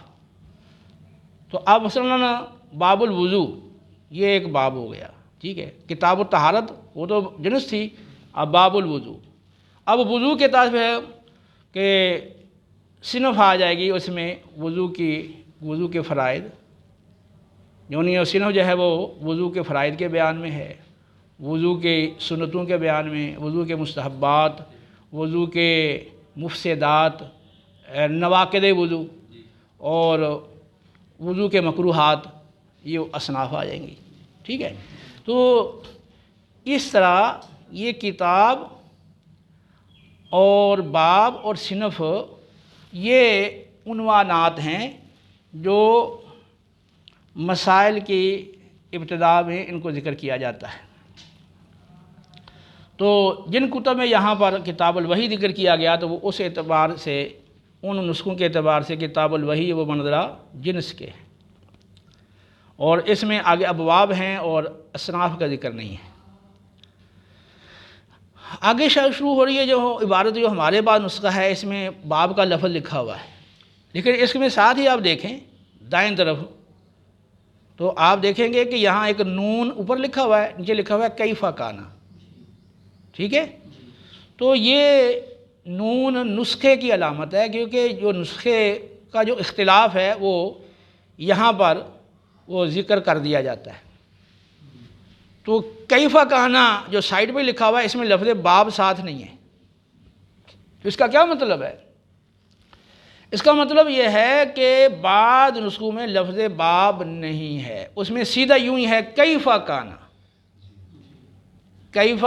تو اب مثلاً باب الوضو یہ ایک باب ہو گیا. ٹھیک ہے کتاب الطہارت وہ تو جنس تھی. اب باب الوضو، اب وضو کے تحت ہے کہ صنف آ جائے گی اس میں وضو کے فرائض. یعنی صنف جو ہے وہ وضو کے فرائض کے بیان میں ہے، وضو کے سنتوں کے بیان میں، وضو کے مستحبات، وضو کے مفسدات، نواقض وضو اور وضو کے مکروہات، یہ اصناف آ جائیں گی. ٹھیک ہے تو اس طرح یہ کتاب اور باب اور صنف یہ عنوانات ہیں جو مسائل کی ابتدا میں ان کو ذکر کیا جاتا ہے. تو جن کتب میں یہاں پر کتاب الوحی ذکر کیا گیا تو وہ اس اعتبار سے، ان نسخوں کے اعتبار سے کتاب الوحی وہ منظرہ جنس کے ہیں، اور اس میں آگے ابواب ہیں اور اصناف کا ذکر نہیں ہے. آگے شروع ہو رہی ہے جو عبارت جو ہمارے پاس نسخہ ہے اس میں باب کا لفظ لکھا ہوا ہے، لیکن اس میں ساتھ ہی آپ دیکھیں دائیں طرف تو آپ دیکھیں گے کہ یہاں ایک نون اوپر لکھا ہوا ہے، نیچے لکھا ہوا ہے کیف کانا. ٹھیک ہے تو یہ نون نسخے کی علامت ہے، کیونکہ جو نسخے کا جو اختلاف ہے وہ یہاں پر وہ ذکر کر دیا جاتا ہے. تو کیف کانا جو سائڈ پہ لکھا ہوا ہے اس میں لفظ باب ساتھ نہیں ہے. تو اس کا کیا مطلب ہے؟ اس کا مطلب یہ ہے کہ بعض نسخوں میں لفظ باب نہیں ہے، اس میں سیدھا یوں ہی ہے کیف کانا، کیف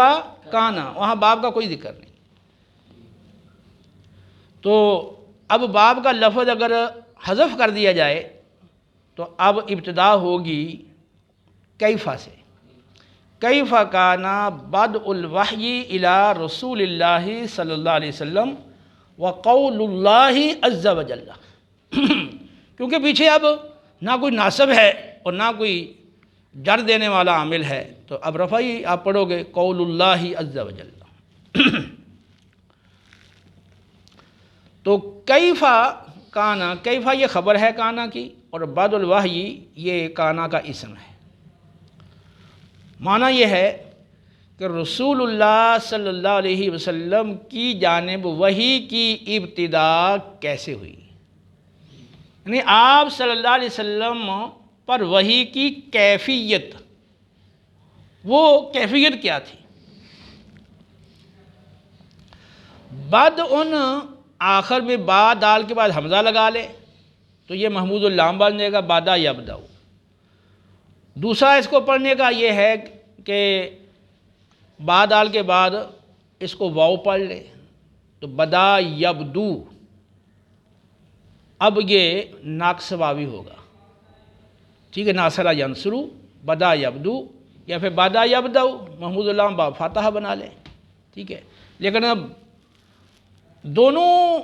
کانا، وہاں باب کا کوئی ذکر نہیں. تو اب باب کا لفظ اگر حذف کر دیا جائے تو اب ابتدا ہوگی کیفا سے. کیف کانا بدء الوحی الی رسول اللہ صلی اللہ علیہ وسلم وقول اللہ عز وجل. کیونکہ پیچھے اب نہ کوئی ناصب ہے اور نہ کوئی جر دینے والا عامل ہے، تو اب رفعی آپ پڑھو گے قول اللہ عز وجل. تو کیفا کانا، کیفا یہ خبر ہے کانا کی، اور بدء الوحی یہ کانا کا اسم ہے. معنی یہ ہے کہ رسول اللہ صلی اللہ علیہ وسلم کی جانب وحی کی ابتدا کیسے ہوئی، یعنی آپ صلی اللہ علیہ وسلم پر وحی کی کیفیت، وہ کیفیت کیا تھی. بدء آخر میں با دال کے بعد حمزہ لگا لے تو یہ محمود اللام بن جائے گا، بدا یبدأ. دوسرا اس کو پڑھنے کا یہ ہے کہ با دال کے بعد اس کو واو پڑھ لے تو بدا یبدو. اب یہ ناقص واوی ہوگا. ٹھیک ہے ناصرہ ینصرو بدا یبدو، یا پھر بدا یبدأ محمود اللام با فاتحہ بنا لے. ٹھیک ہے لیکن اب دونوں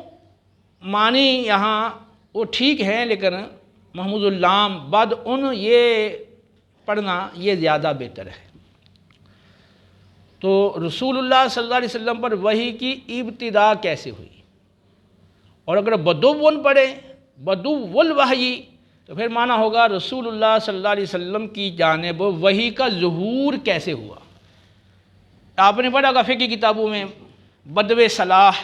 معنی یہاں وہ ٹھیک ہیں، لیکن محمود اللام بدء یہ پڑھنا یہ زیادہ بہتر ہے. تو رسول اللہ صلی اللہ علیہ وسلم پر وحی کی ابتدا کیسے ہوئی؟ اور اگر بدون پڑھے بدو الوحی تو پھر معنی ہوگا رسول اللہ صلی اللہ علیہ وسلم کی جانب وحی کا ظہور کیسے ہوا؟ آپ نے پڑھا ہوگا فقہ کی کتابوں میں بدو صلاح،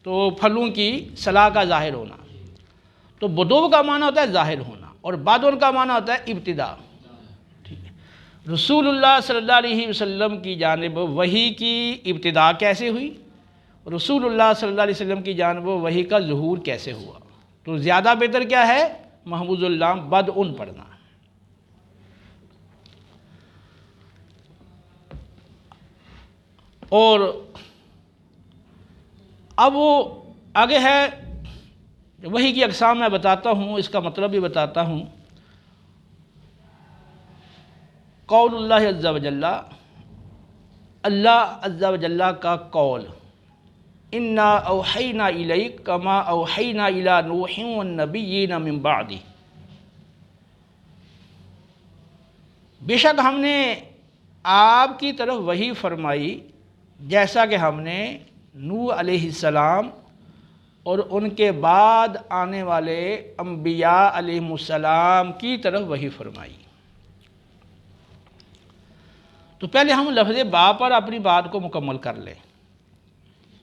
تو پھلوں کی صلاح کا ظاہر ہونا، تو بدو کا معنی ہوتا ہے ظاہر ہونا، اور بعدون کا معنی ہوتا ہے ابتدا. ٹھیک ہے، رسول اللہ صلی اللہ علیہ وسلم کی جانب وحی کی ابتدا کیسے ہوئی، رسول اللہ صلی اللہ علیہ وسلم کی جانب وحی کا ظہور کیسے ہوا؟ تو زیادہ بہتر کیا ہے؟ محفوظ اللام بدء پڑھنا. اور اب وہ آگے ہے وحی کی اقسام میں بتاتا ہوں، اس کا مطلب بھی بتاتا ہوں. قول اللہ عز و جل، اللہ عز و جل کا قول، انا اوحینا الیک کما اوحینا الی نوح والنبیین من بعدہ، بے شک ہم نے آپ کی طرف وحی فرمائی جیسا کہ ہم نے نوح علیہ السلام اور ان کے بعد آنے والے انبیاء علیہ السلام کی طرف وحی فرمائی. تو پہلے ہم لفظ باب پر اپنی بات کو مکمل کر لیں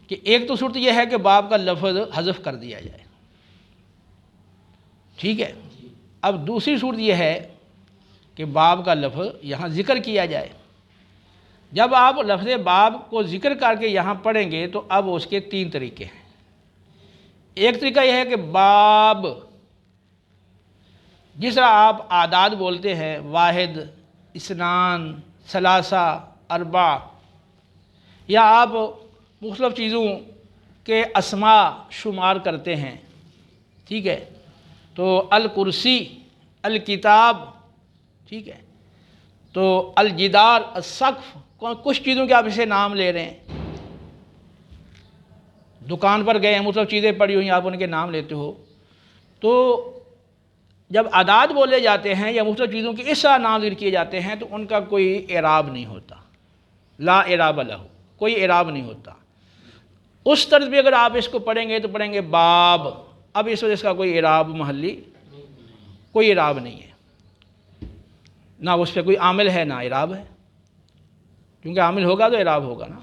کہ ایک تو صورت یہ ہے کہ باب کا لفظ حذف کر دیا جائے، ٹھیک ہے. اب دوسری صورت یہ ہے کہ باب کا لفظ یہاں ذکر کیا جائے. جب آپ لفظ باب کو ذکر کر کے یہاں پڑھیں گے تو اب اس کے تین طریقے ہیں. ایک طریقہ یہ ہے کہ باب، جس طرح آپ اعداد بولتے ہیں، واحد، اثنان، ثلاثہ، اربع، یا آپ مختلف چیزوں کے اسماء شمار کرتے ہیں، ٹھیک ہے. تو الکرسی، الکتاب، ٹھیک ہے. تو الجدار، السقف، کچھ چیزوں کے آپ اسے نام لے رہے ہیں. دکان پر گئے ہیں، مختلف چیزیں پڑی ہوئی ہیں، آپ ان کے نام لیتے ہو. تو جب اعداد بولے جاتے ہیں یا مختلف چیزوں کے اس طرح نام ذکر کیے جاتے ہیں تو ان کا کوئی اعراب نہیں ہوتا، لا اعراب لہ، کوئی اعراب نہیں ہوتا. اس طرز بھی اگر آپ اس کو پڑھیں گے تو پڑھیں گے باب، اب اس وجہ سے کا کوئی اعراب محلی، کوئی اعراب نہیں ہے، نہ اس پہ کوئی عامل ہے نہ اعراب ہے، کیونکہ عامل ہوگا تو اعراب ہوگا نا.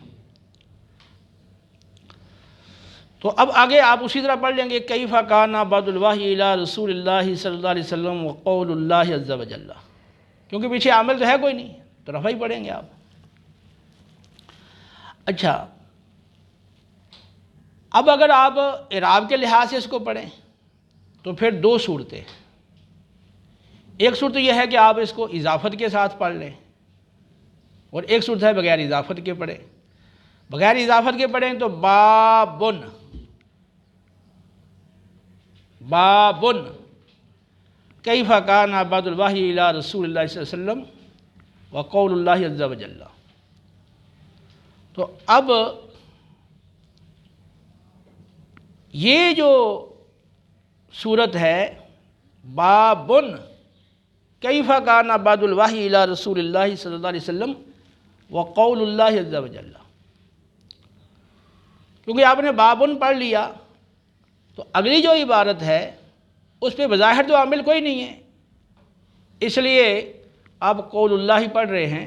تو اب آگے آپ اسی طرح پڑھ لیں گے کیف کان بعد الوحی الی رسول اللہ صلی اللہ علیہ وسلم وقول اللہ عز و جل، کیونکہ پیچھے عامل تو ہے کوئی نہیں تو رفع ہی پڑھیں گے آپ. اچھا، اب اگر آپ اعراب کے لحاظ سے اس کو پڑھیں تو پھر دو صورتیں. ایک صورت یہ ہے کہ آپ اس کو اضافت کے ساتھ پڑھ لیں، اور ایک صورت ہے بغیر اضافت کے پڑھیں. بغیر اضافت کے پڑھیں تو بابن، بابن کیف کان بعد الوحی الی رسول اللہ صلی اللہ علیہ وسلم وقول اللہ عز و جل. تو اب یہ جو صورت ہے بابن کیف کان بعد الوحی الی رسول اللہ صلی اللہ علیہ وسلم وقول اللہ عز و جل، کیونکہ آپ نے بابن پڑھ لیا تو اگلی جو عبارت ہے اس پہ بظاہر تو عامل کوئی نہیں ہے، اس لیے آپ قول اللہ ہی پڑھ رہے ہیں،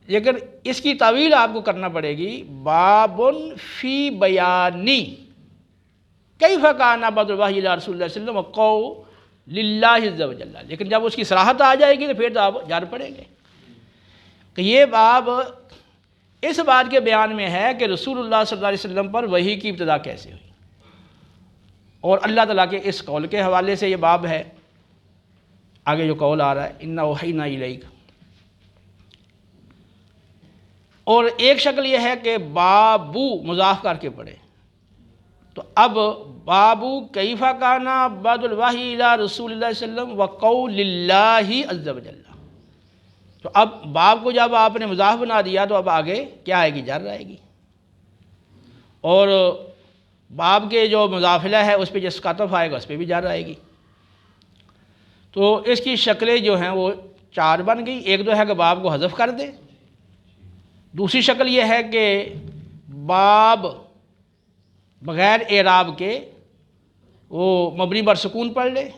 لیکن اس کی تعویل آپ کو کرنا پڑے گی بابن فی بیانی کیف کان بعد الوحی الی رسول اللہ صلی اللہ علیہ وسلم وقول للہ عز و جل. لیکن جب اس کی صراحت آ جائے گی تو پھر تو آپ جار پڑیں گے کہ یہ باب اس بات کے بیان میں ہے کہ رسول اللہ صلی اللہ علیہ وسلم پر وحی کی ابتدا کیسے ہوئی، اور اللہ تعالیٰ کے اس قول کے حوالے سے یہ باب ہے. آگے جو قول آ رہا ہے انا اوحینا الیک. اور ایک شکل یہ ہے کہ بابو مضاف کر کے پڑھے، تو اب بابو کیف کان بعد الوحی الی رسول اللہ صلی اللہ علیہ وسلم وقول اللہ عز و جل. تو اب باب کو جب آپ نے مضاف بنا دیا تو اب آگے کیا آئے گی؟ جر آئے گی. اور باب کے جو مضافلہ ہے اس پہ جس عطف آئے گا اس پہ بھی جر آئے گی. تو اس کی شکلیں جو ہیں وہ چار بن گئی. ایک تو ہے کہ باب کو حذف کر دے، دوسری شکل یہ ہے کہ باب بغیر اعراب کے وہ مبنی بر سکون پڑھ لے،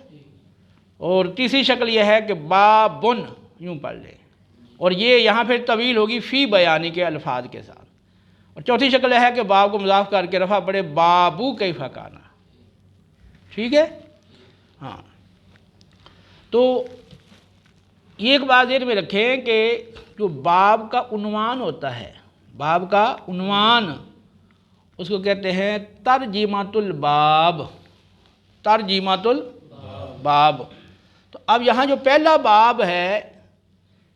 اور تیسری شکل یہ ہے کہ بابن یوں پڑھ لے، اور یہ یہاں پھر طویل ہوگی فی بیانی کے الفاظ کے ساتھ، اور چوتھی شکل ہے کہ باب کو مضاف کر کے رفع پڑھے بابو کیف کانا۔ ٹھیک ہے؟ ہاں، تو یہ ایک بات ذہن میں رکھیں کہ جو باب کا عنوان ہوتا ہے، باب کا عنوان، اس کو کہتے ہیں ترجمۃ الباب، ترجمۃ الباب۔ تو اب یہاں جو پہلا باب ہے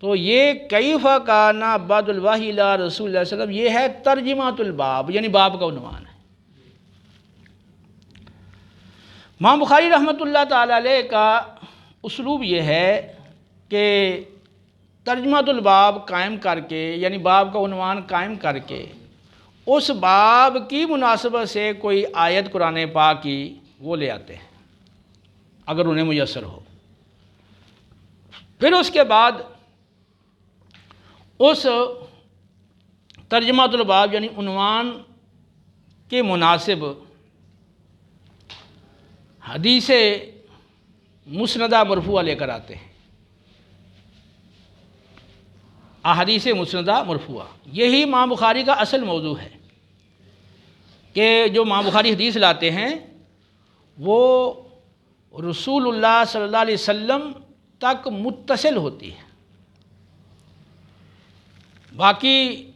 تو یہ کیف کان بعد الوحی الی رسول اللہ صلی اللہ علیہ وسلم، یہ ہے ترجمۃ الباب، یعنی باب کا عنوان ہے۔ امام بخاری رحمۃ اللہ تعالی علیہ کا اسلوب یہ ہے کہ ترجمۃ الباب قائم کر کے، یعنی باب کا عنوان قائم کر کے، اس باب کی مناسبت سے کوئی آیت قرآن پاک کی وہ لے آتے ہیں اگر انہیں میسر ہو، پھر اس کے بعد اس ترجمۃ الباب یعنی عنوان کے مناسب حدیث مسندہ مرفوعہ لے کر آتے ہیں، احادیث مسندہ مرفوعہ۔ یہی امام بخاری کا اصل موضوع ہے کہ جو امام بخاری حدیث لاتے ہیں وہ رسول اللہ صلی اللہ علیہ وسلم تک متصل ہوتی ہے، باقی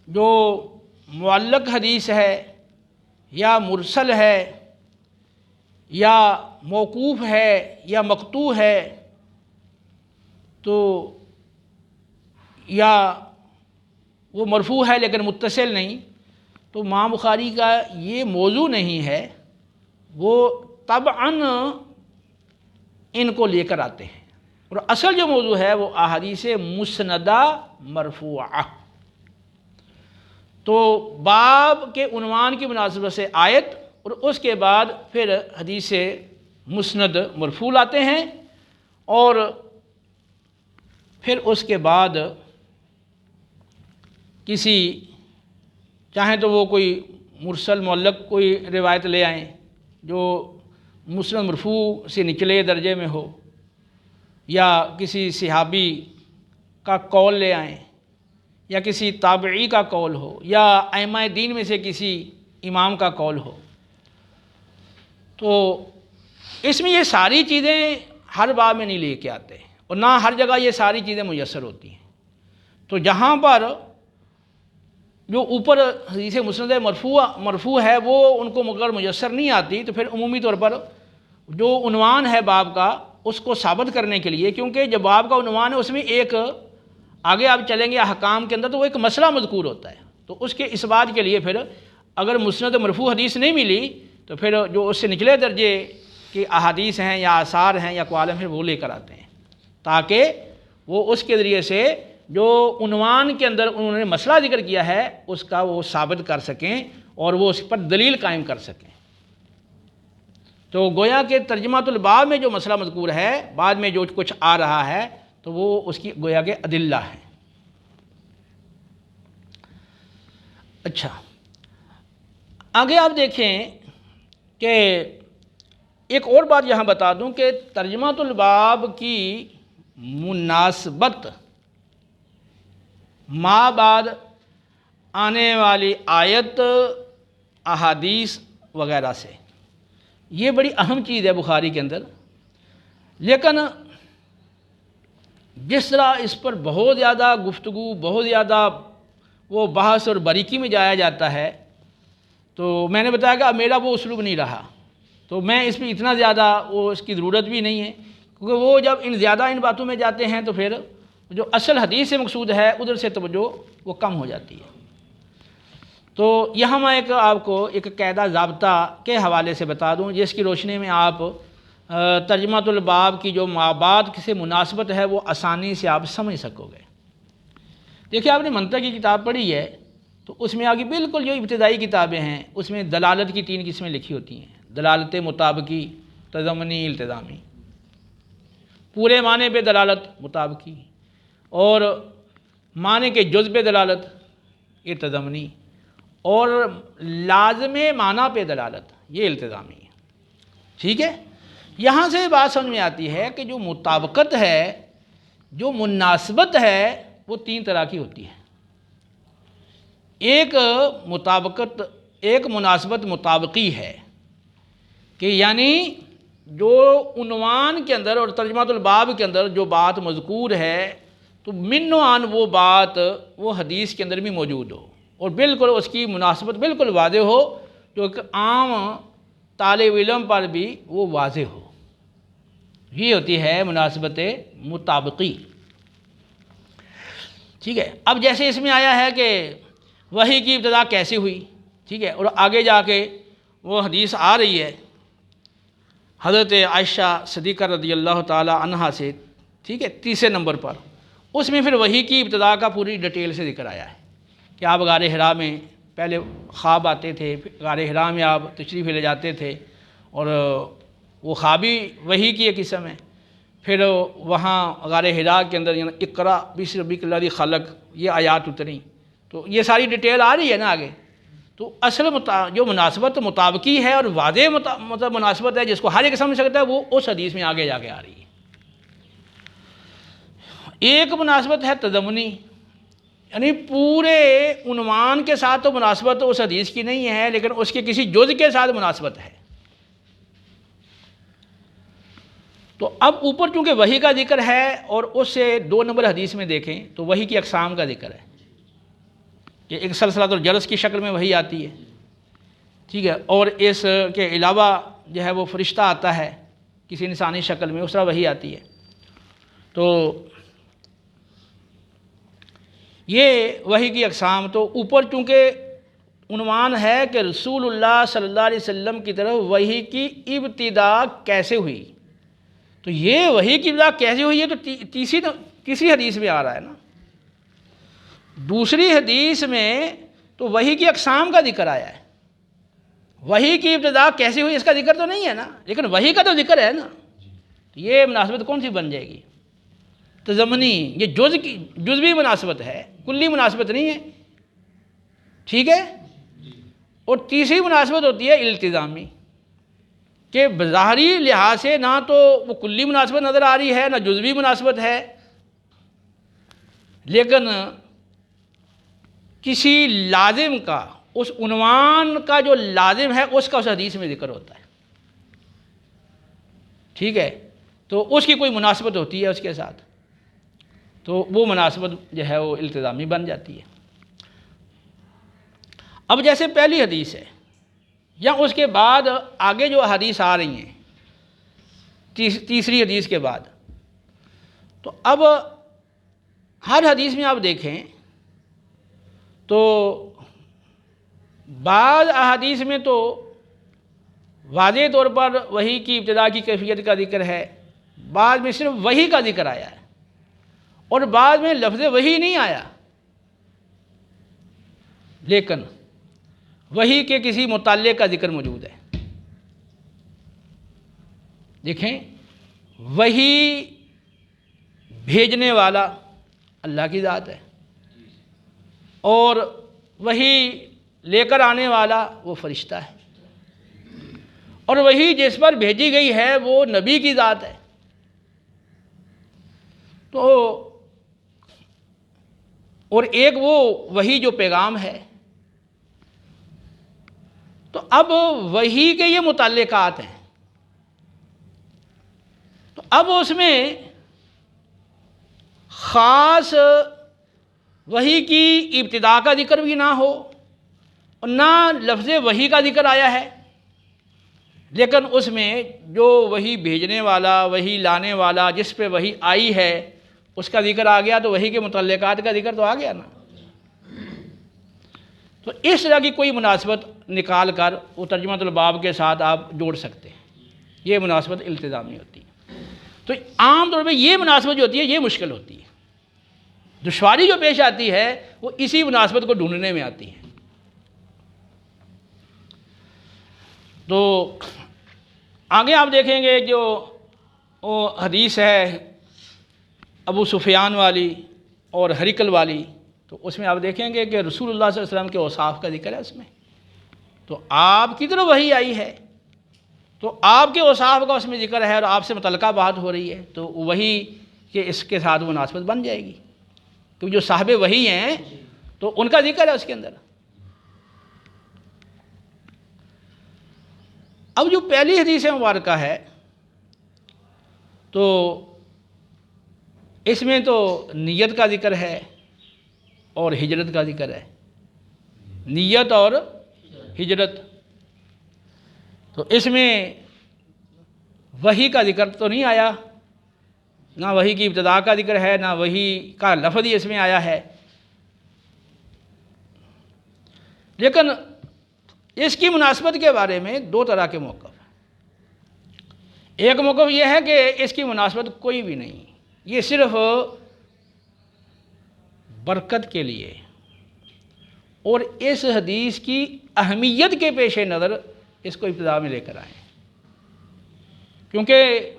جو معلق حدیث ہے یا مرسل ہے یا موقوف ہے یا مقطوع ہے تو یا وہ مرفوع ہے لیکن متصل نہیں، تو امام بخاری کا یہ موضوع نہیں ہے، وہ طبعاً ان کو لے کر آتے ہیں، اور اصل جو موضوع ہے وہ احادیث مسندہ مرفوعہ۔ تو باب کے عنوان کی مناسبت سے آیت، اور اس کے بعد پھر حدیث مسند مرفوع لاتے ہیں، اور پھر اس کے بعد کسی چاہیں تو وہ کوئی مرسل معلق کوئی روایت لے آئیں جو مسند مرفوع سے نچلے درجے میں ہو، یا کسی صحابی کا قول لے آئیں، یا کسی تابعی کا قول ہو، یا ائمہ دین میں سے کسی امام کا قول ہو۔ تو اس میں یہ ساری چیزیں ہر باب میں نہیں لے کے آتے، اور نہ ہر جگہ یہ ساری چیزیں میسر ہوتی ہیں۔ تو جہاں پر جو اوپر حدیث مسند مرفوع ہے وہ ان کو مگر میسر نہیں آتی، تو پھر عمومی طور پر جو عنوان ہے باب کا اس کو ثابت کرنے کے لیے، کیونکہ جب باب کا عنوان ہے اس میں ایک آگے آپ چلیں گے احکام کے اندر تو وہ ایک مسئلہ مذکور ہوتا ہے، تو اس کے اس بات کے لیے پھر اگر مسند مرفوع حدیث نہیں ملی تو پھر جو اس سے نچلے درجے کی احادیث ہیں یا آثار ہیں یا اقوال ہیں پھر وہ لے کر آتے ہیں، تاکہ وہ اس کے ذریعے سے جو عنوان کے اندر انہوں نے مسئلہ ذکر کیا ہے اس کا وہ ثابت کر سکیں اور وہ اس پر دلیل قائم کر سکیں۔ تو گویا کہ ترجمۃ الباب میں جو مسئلہ مذکور ہے، بعد میں جو کچھ آ رہا ہے تو وہ اس کی گویا کہ ادلہ ہیں۔ اچھا، آگے آپ دیکھیں کہ ایک اور بات یہاں بتا دوں کہ ترجمۃ الباب کی مناسبت ما بعد آنے والی آیت، احادیث وغیرہ سے، یہ بڑی اہم چیز ہے بخاری کے اندر، لیکن جس طرح اس پر بہت زیادہ گفتگو، بہت زیادہ وہ بحث اور باریکی میں جایا جاتا ہے، تو میں نے بتایا کہ اب میرا وہ اسلوب نہیں رہا، تو میں اس میں اتنا زیادہ وہ اس کی ضرورت بھی نہیں ہے، کیونکہ وہ جب زیادہ ان باتوں میں جاتے ہیں تو پھر جو اصل حدیث سے مقصود ہے ادھر سے توجہ وہ کم ہو جاتی ہے۔ تو یہاں میں آپ کو ایک قاعدہ ضابطہ کے حوالے سے بتا دوں جس کی روشنی میں آپ ترجمۃ الباب کی جو مابعد سے مناسبت ہے وہ آسانی سے آپ سمجھ سکو گے۔ دیکھیے، آپ نے منطق کی کتاب پڑھی ہے تو اس میں آگے بالکل جو ابتدائی کتابیں ہیں اس میں دلالت کی 3 قسمیں لکھی ہوتی ہیں: دلالت مطابقی، تضمنی، التزامی۔ پورے معنی پہ دلالت مطابقی، اور معنی کے جز پہ دلالت یہ تضمنی، اور لازم معنی پہ دلالت یہ التزامی ہے۔ ٹھیک ہے، یہاں سے بات سمجھ میں آتی ہے کہ جو مطابقت ہے، جو مناسبت ہے، وہ تین طرح کی ہوتی ہے۔ ایک مناسبت مطابقی ہے کہ یعنی جو عنوان کے اندر اور ترجمۃ الباب کے اندر جو بات مذکور ہے تو من و عن وہ بات وہ حدیث کے اندر بھی موجود ہو اور بالکل اس کی مناسبت بالکل واضح ہو، جو ایک عام طالب علم پر بھی وہ واضح ہو، یہ ہوتی ہے مناسبت مطابقی۔ ٹھیک ہے، اب جیسے اس میں آیا ہے کہ وحی کی ابتدا کیسے ہوئی، ٹھیک ہے، اور آگے جا کے وہ حدیث آ رہی ہے حضرت عائشہ صدیقہ رضی اللہ تعالی عنہا سے، ٹھیک ہے، تیسرے نمبر پر، اس میں پھر وحی کی ابتدا کا پوری ڈیٹیل سے ذکر آیا ہے کہ آپ غار حرا میں پہلے خواب آتے تھے، غار حرا میں آپ تشریف لے جاتے تھے اور وہ خوابی وحی کی ایک قسم ہے، پھر وہاں غار حرا کے اندر یعنی اقرا بسم ربک الذی خلق یہ آیات اتری، تو یہ ساری ڈیٹیل آ رہی ہے نا آگے۔ تو اصل جو مناسبت مطابقی ہے اور واضح مطلب مناسبت ہے جس کو ہر ایک سمجھ سکتا ہے، وہ اس حدیث میں آگے جا کے آ رہی ہے۔ ایک مناسبت ہے تضمنی، یعنی پورے عنوان کے ساتھ تو مناسبت اس حدیث کی نہیں ہے، لیکن اس کے کسی جز کے ساتھ مناسبت ہے۔ تو اب اوپر چونکہ وحی کا ذکر ہے اور اس سے 2 نمبر حدیث میں دیکھیں تو وحی کی اقسام کا ذکر ہے کہ ایک سلسلۃ الجرس کی شکل میں وحی آتی ہے، ٹھیک ہے، اور اس کے علاوہ جو ہے وہ فرشتہ آتا ہے کسی انسانی شکل میں، اس طرح وحی آتی ہے۔ تو یہ وحی کی اقسام، تو اوپر چونکہ عنوان ہے کہ رسول اللہ صلی اللہ علیہ وسلم کی طرف وحی کی ابتدا کیسے ہوئی، تو یہ وحی کی ابتدا کیسے ہوئی ہے تو تیسری حدیث میں آ رہا ہے نا۔ دوسری حدیث میں تو وحی کی اقسام کا ذکر آیا ہے، وحی کی ابتدا کیسے ہوئی اس کا ذکر تو نہیں ہے نا، لیکن وحی کا تو ذکر ہے نا، یہ مناسبت کون سی بن جائے گی؟ تضمنی، یہ جزوی مناسبت ہے، کلی مناسبت نہیں ہے، ٹھیک ہے۔ اور تیسری مناسبت ہوتی ہے التزامی، کہ بظاہری لحاظ سے نہ تو وہ کلی مناسبت نظر آ رہی ہے نہ جزوی مناسبت ہے، لیکن کسی لازم کا، اس عنوان کا جو لازم ہے اس کا اس حدیث میں ذکر ہوتا ہے، ٹھیک ہے، تو اس کی کوئی مناسبت ہوتی ہے اس کے ساتھ، تو وہ مناسبت جو ہے وہ التزامی بن جاتی ہے۔ اب جیسے پہلی حدیث ہے یا اس کے بعد آگے جو حدیث آ رہی ہیں تیسری حدیث کے بعد، تو اب ہر حدیث میں آپ دیکھیں تو بعض احادیث میں تو واضح طور پر وحی کی ابتدا کی کیفیت کا ذکر ہے، بعض میں صرف وحی کا ذکر آیا ہے، اور بعض میں لفظ وحی نہیں آیا، لیکن وحی کے کسی متعلق کا ذکر موجود ہے۔ دیکھیں، وحی بھیجنے والا اللہ کی ذات ہے، اور وحی لے کر آنے والا وہ فرشتہ ہے، اور وحی جس پر بھیجی گئی ہے وہ نبی کی ذات ہے۔ تو اور ایک وہ وحی جو پیغام ہے، تو اب وحی کے یہ متعلقات ہیں، تو اب اس میں خاص وحی کی ابتدا کا ذکر بھی نہ ہو اور نہ لفظ وحی کا ذکر آیا ہے، لیکن اس میں جو وحی بھیجنے والا، وحی لانے والا، جس پہ وحی آئی ہے اس کا ذکر آ گیا، تو وحی کے متعلقات کا ذکر تو آ گیا نا۔ تو اس طرح کی کوئی مناسبت نکال کر وہ ترجمۃ الباب کے ساتھ آپ جوڑ سکتے ہیں، یہ مناسبت التزامی ہوتی ہے۔ تو عام طور پہ یہ مناسبت جو ہوتی ہے یہ مشکل ہوتی ہے، دشواری جو پیش آتی ہے وہ اسی مناسبت کو ڈھونڈنے میں آتی ہے۔ تو آگے آپ دیکھیں گے جو وہ حدیث ہے ابو سفیان والی اور ہریکل والی، تو اس میں آپ دیکھیں گے کہ رسول اللہ صلی اللہ علیہ وسلم کے اوصاف کا ذکر ہے اس میں، تو آپ کی طرف وحی آئی ہے تو آپ کے اوصاف کا اس میں ذکر ہے اور آپ سے متعلقہ بات ہو رہی ہے، تو وہی کہ اس کے ساتھ مناسبت بن جائے گی، کیونکہ جو صاحب وحی ہیں تو ان کا ذکر ہے اس کے اندر۔ اب جو پہلی حدیث مبارکہ ہے تو اس میں تو نیت کا ذکر ہے اور ہجرت کا ذکر ہے، نیت اور ہجرت، تو اس میں وحی کا ذکر تو نہیں آیا، نہ وحی کی ابتدا کا ذکر ہے، نہ وحی کا لفظ ہی اس میں آیا ہے، لیکن اس کی مناسبت کے بارے میں دو طرح کے موقف ہیں۔ ایک موقف یہ ہے کہ اس کی مناسبت کوئی بھی نہیں، یہ صرف برکت کے لیے اور اس حدیث کی اہمیت کے پیش نظر اس کو ابتدا میں لے کر آئے، کیونکہ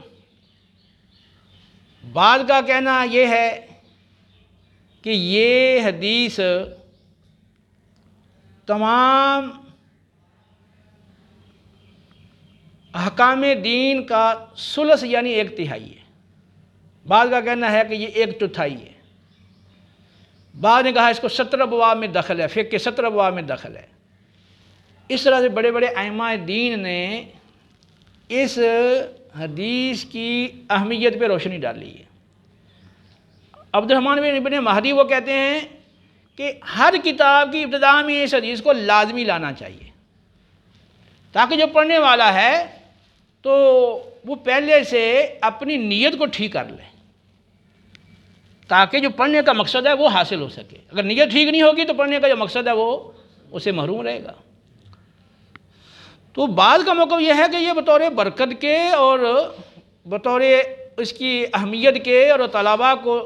بعض کا کہنا یہ ہے کہ یہ حدیث تمام احکام دین کا ثلث یعنی 1/3 ہے، بعض کا کہنا ہے کہ یہ 1/4 ہے، بعض نے کہا اس کو 17 ابواب میں دخل ہے، فقہ کے 17 ابواب میں دخل ہے۔ اس طرح سے بڑے بڑے ائمہ دین نے اس حدیث کی اہمیت پہ روشنی ڈالی ہے۔ عبد الرحمن بن مہدی وہ کہتے ہیں کہ ہر کتاب کی ابتدا میں اس حدیث کو لازمی لانا چاہیے، تاکہ جو پڑھنے والا ہے تو وہ پہلے سے اپنی نیت کو ٹھیک کر لے، تاکہ جو پڑھنے کا مقصد ہے وہ حاصل ہو سکے۔ اگر نیت ٹھیک نہیں ہوگی تو پڑھنے کا جو مقصد ہے وہ اسے محروم رہے گا۔ تو بعض کا موقف یہ ہے کہ یہ بطور برکت کے اور بطور اس کی اہمیت کے اور طلباء کو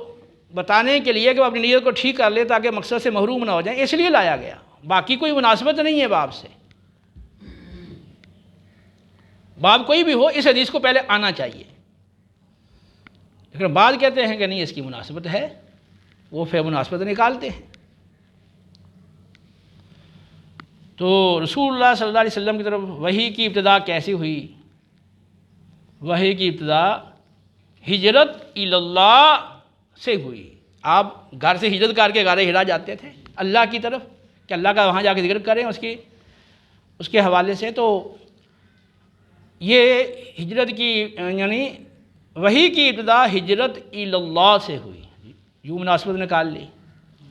بتانے کے لیے کہ وہ اپنی نیت کو ٹھیک کر لے تاکہ مقصد سے محروم نہ ہو جائیں، اس لیے لایا گیا، باقی کوئی مناسبت نہیں ہے باب سے۔ باب کوئی بھی ہو اس حدیث کو پہلے آنا چاہیے، لیکن بعض کہتے ہیں کہ نہیں اس کی مناسبت ہے، وہ پھر مناسبت نکالتے ہیں۔ تو رسول اللہ صلی اللہ علیہ وسلم کی طرف وحی کی ابتدا کیسی ہوئی؟ وحی کی ابتدا ہجرت اللہ سے ہوئی۔ آپ گھر سے ہجرت کر کے غار ہرا جاتے تھے اللہ کی طرف کہ اللہ کا وہاں جا کے ذکر کریں اس کے حوالے سے، تو یہ ہجرت کی یعنی وحی کی ابتدا ہجرت اللہ سے ہوئی، یوں مناسبت نکال لی،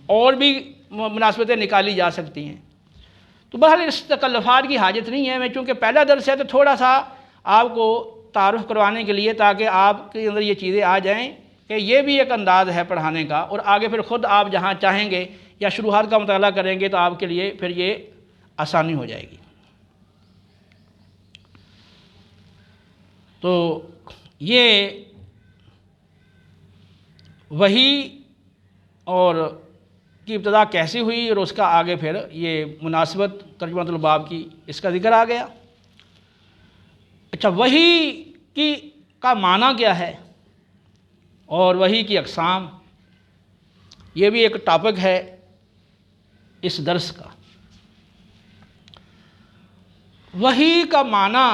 اور بھی مناسبتیں نکالی جا سکتی ہیں۔ تو بہرحال اس تکلفات کی حاجت نہیں ہے، میں چونکہ پہلا درس ہے تو تھوڑا سا آپ کو تعارف کروانے کے لیے، تاکہ آپ کے اندر یہ چیزیں آ جائیں کہ یہ بھی ایک انداز ہے پڑھانے کا، اور آگے پھر خود آپ جہاں چاہیں گے یا شروحات کا مطالعہ کریں گے تو آپ کے لیے پھر یہ آسانی ہو جائے گی۔ تو یہ وحی اور کی ابتدا کیسی ہوئی اور اس کا آگے پھر یہ مناسبت ترجمۃ الباب کی اس کا ذکر آ گیا۔ اچھا، وحی کا معنی کیا ہے اور وحی کی اقسام، یہ بھی ایک ٹاپک ہے اس درس کا۔ وحی کا معنی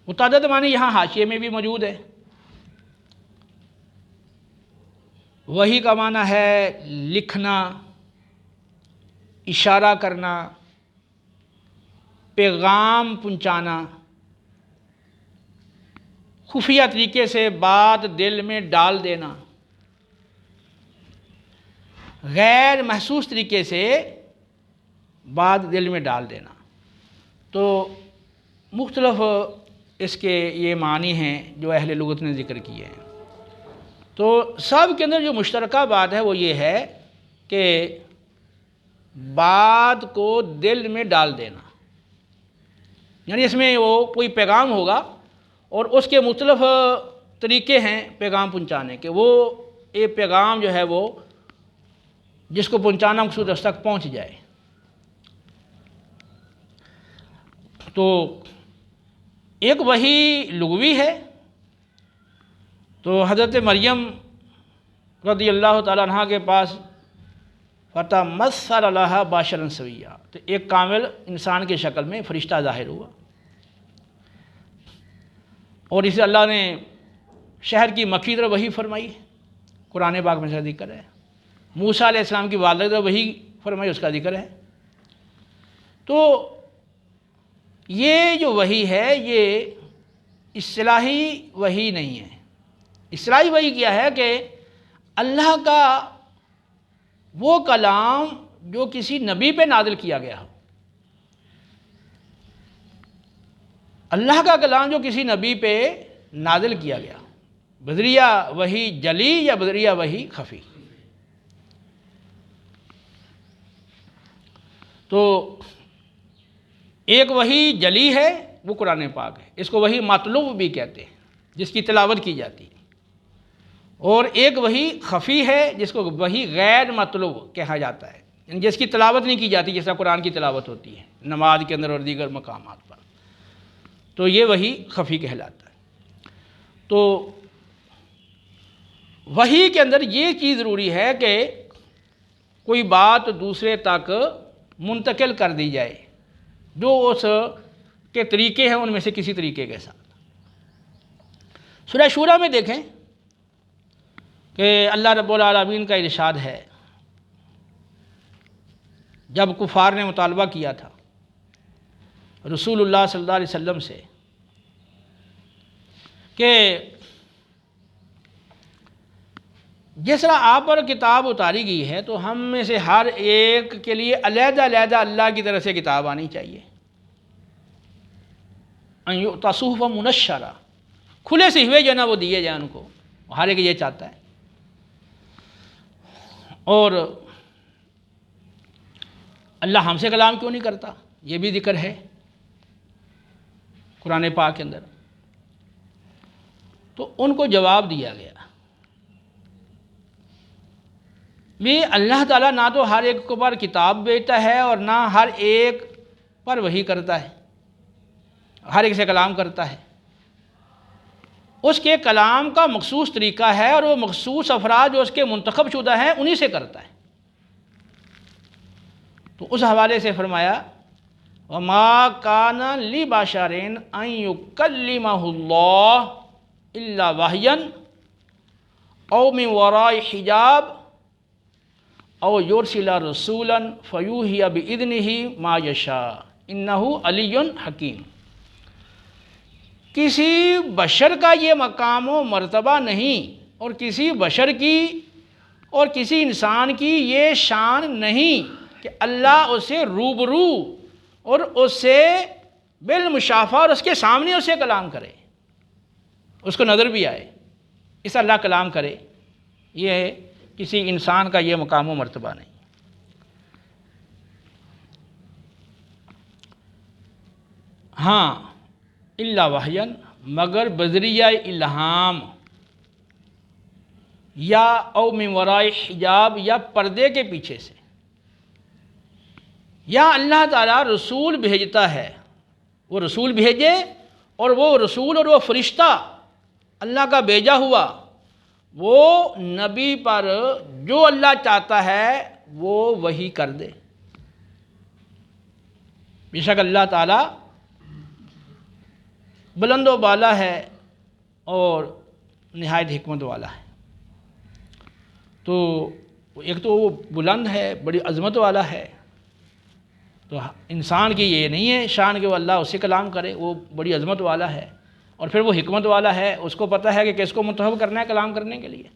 متعدد معنی یہاں حاشیے میں بھی موجود ہے۔ وحی کا معنی ہے لکھنا، اشارہ کرنا، پیغام پہنچانا، خفیہ طریقے سے بات دل میں ڈال دینا، غیر محسوس طریقے سے بات دل میں ڈال دینا۔ تو مختلف اس کے یہ معنی ہیں جو اہل لغت نے ذکر کیے ہیں۔ تو سب کے اندر جو مشترکہ بات ہے وہ یہ ہے کہ بات کو دل میں ڈال دینا، یعنی اس میں وہ کوئی پیغام ہوگا اور اس کے مختلف طریقے ہیں پیغام پہنچانے کے، وہ ایک پیغام جو ہے وہ جس کو پہنچانا مقصود اس تک پہنچ جائے۔ تو ایک وحی لغوی ہے، تو حضرت مریم رضی اللہ تعالیٰ عنہ کے پاس فتمثل لها بشرا سویا، تو ایک کامل انسان کی شکل میں فرشتہ ظاہر ہوا، اور اسے اللہ نے شہر کی مکی طرف وحی فرمائی، قرآن پاک میں سے ذکر ہے۔ موسیٰ علیہ السلام کی والدہ طرف وحی فرمائی، اس کا ذکر ہے۔ تو یہ جو وحی ہے یہ اصطلاحی وحی نہیں ہے۔ اصطلاحی وحی کیا ہے کہ اللہ کا وہ کلام جو کسی نبی پہ نازل کیا گیا ہو، اللہ کا کلام جو کسی نبی پہ نازل کیا گیا، بذریعہ وحی جلی یا بذریعہ وحی خفی۔ تو ایک وحی جلی ہے وہ قرآن پاک ہے، اس کو وحی مطلوب بھی کہتے ہیں، جس کی تلاوت کی جاتی ہے، اور ایک وحی خفی ہے جس کو وحی غیر مطلوب کہا جاتا ہے، یعنی جس کی تلاوت نہیں کی جاتی، جس طرح قرآن کی تلاوت ہوتی ہے نماز کے اندر اور دیگر مقامات پر، تو یہ وحی خفی کہلاتا ہے۔ تو وحی کے اندر یہ چیز ضروری ہے کہ کوئی بات دوسرے تک منتقل کر دی جائے جو اس کے طریقے ہیں ان میں سے کسی طریقے کے ساتھ۔ سورہ شورى میں دیکھیں کہ اللہ رب العالمین کا ارشاد ہے، جب کفار نے مطالبہ کیا تھا رسول اللہ صلی اللہ علیہ وسلم سے کہ جس طرح آپ پر کتاب اتاری گئی ہے تو ہم میں سے ہر ایک کے لیے علیحدہ علیحدہ اللہ کی طرف سے کتاب آنی چاہیے، ان یؤتی صحفا منشرہ، کھلے سے ہوئے جو نا وہ دیے جائیں ان کو، ہر ایک یہ چاہتا ہے۔ اور اللہ ہم سے کلام کیوں نہیں کرتا، یہ بھی ذکر ہے قرآن پاک کے اندر۔ تو ان کو جواب دیا گیا بھی اللہ تعالیٰ نہ تو ہر ایک پر کتاب بھیجتا ہے اور نہ ہر ایک پر وحی کرتا ہے، ہر ایک سے کلام کرتا ہے۔ اس کے کلام کا مخصوص طریقہ ہے اور وہ مخصوص افراد جو اس کے منتخب شدہ ہیں انہی سے کرتا ہے۔ تو اس حوالے سے فرمایا وَمَا كَانَ لِبَشَرٍ أَن يُكَلِّمَهُ اللَّهُ إِلَّا وَحْيًا أَوْ مِن وَرَاءِ حِجَابٍ أَوْ يُرْسِلَ رَسُولًا فَيُوحِيَ بِإِذْنِهِ مَا يَشَاءُ إِنَّهُ عَلِيٌّ حَكِيمٌ۔ کسی بشر کا یہ مقام و مرتبہ نہیں، اور کسی بشر کی اور کسی انسان کی یہ شان نہیں کہ اللہ اسے روبرو اور اس سے بالمشافہ اور اس کے سامنے اسے کلام کرے، اس کو نظر بھی آئے، اس اللہ کلام کرے، یہ کسی انسان کا یہ مقام و مرتبہ نہیں۔ ہاں الا وحیًا، مگر بذریعہ الہام، یا او من وراء حجاب، یا پردے کے پیچھے سے، یا اللہ تعالیٰ رسول بھیجتا ہے، وہ رسول بھیجے اور وہ رسول اور وہ فرشتہ اللہ کا بھیجا ہوا وہ نبی پر جو اللہ چاہتا ہے وہ وحی کر دے۔ بے شک اللہ تعالیٰ بلند و بالا ہے اور نہایت حکمت والا ہے۔ تو ایک تو وہ بلند ہے، بڑی عظمت والا ہے، تو انسان کی یہ نہیں ہے شان کہ وہ اللہ اس سے کلام کرے، وہ بڑی عظمت والا ہے، اور پھر وہ حکمت والا ہے، اس کو پتہ ہے کہ کس کو منتخب کرنا ہے کلام کرنے کے لیے۔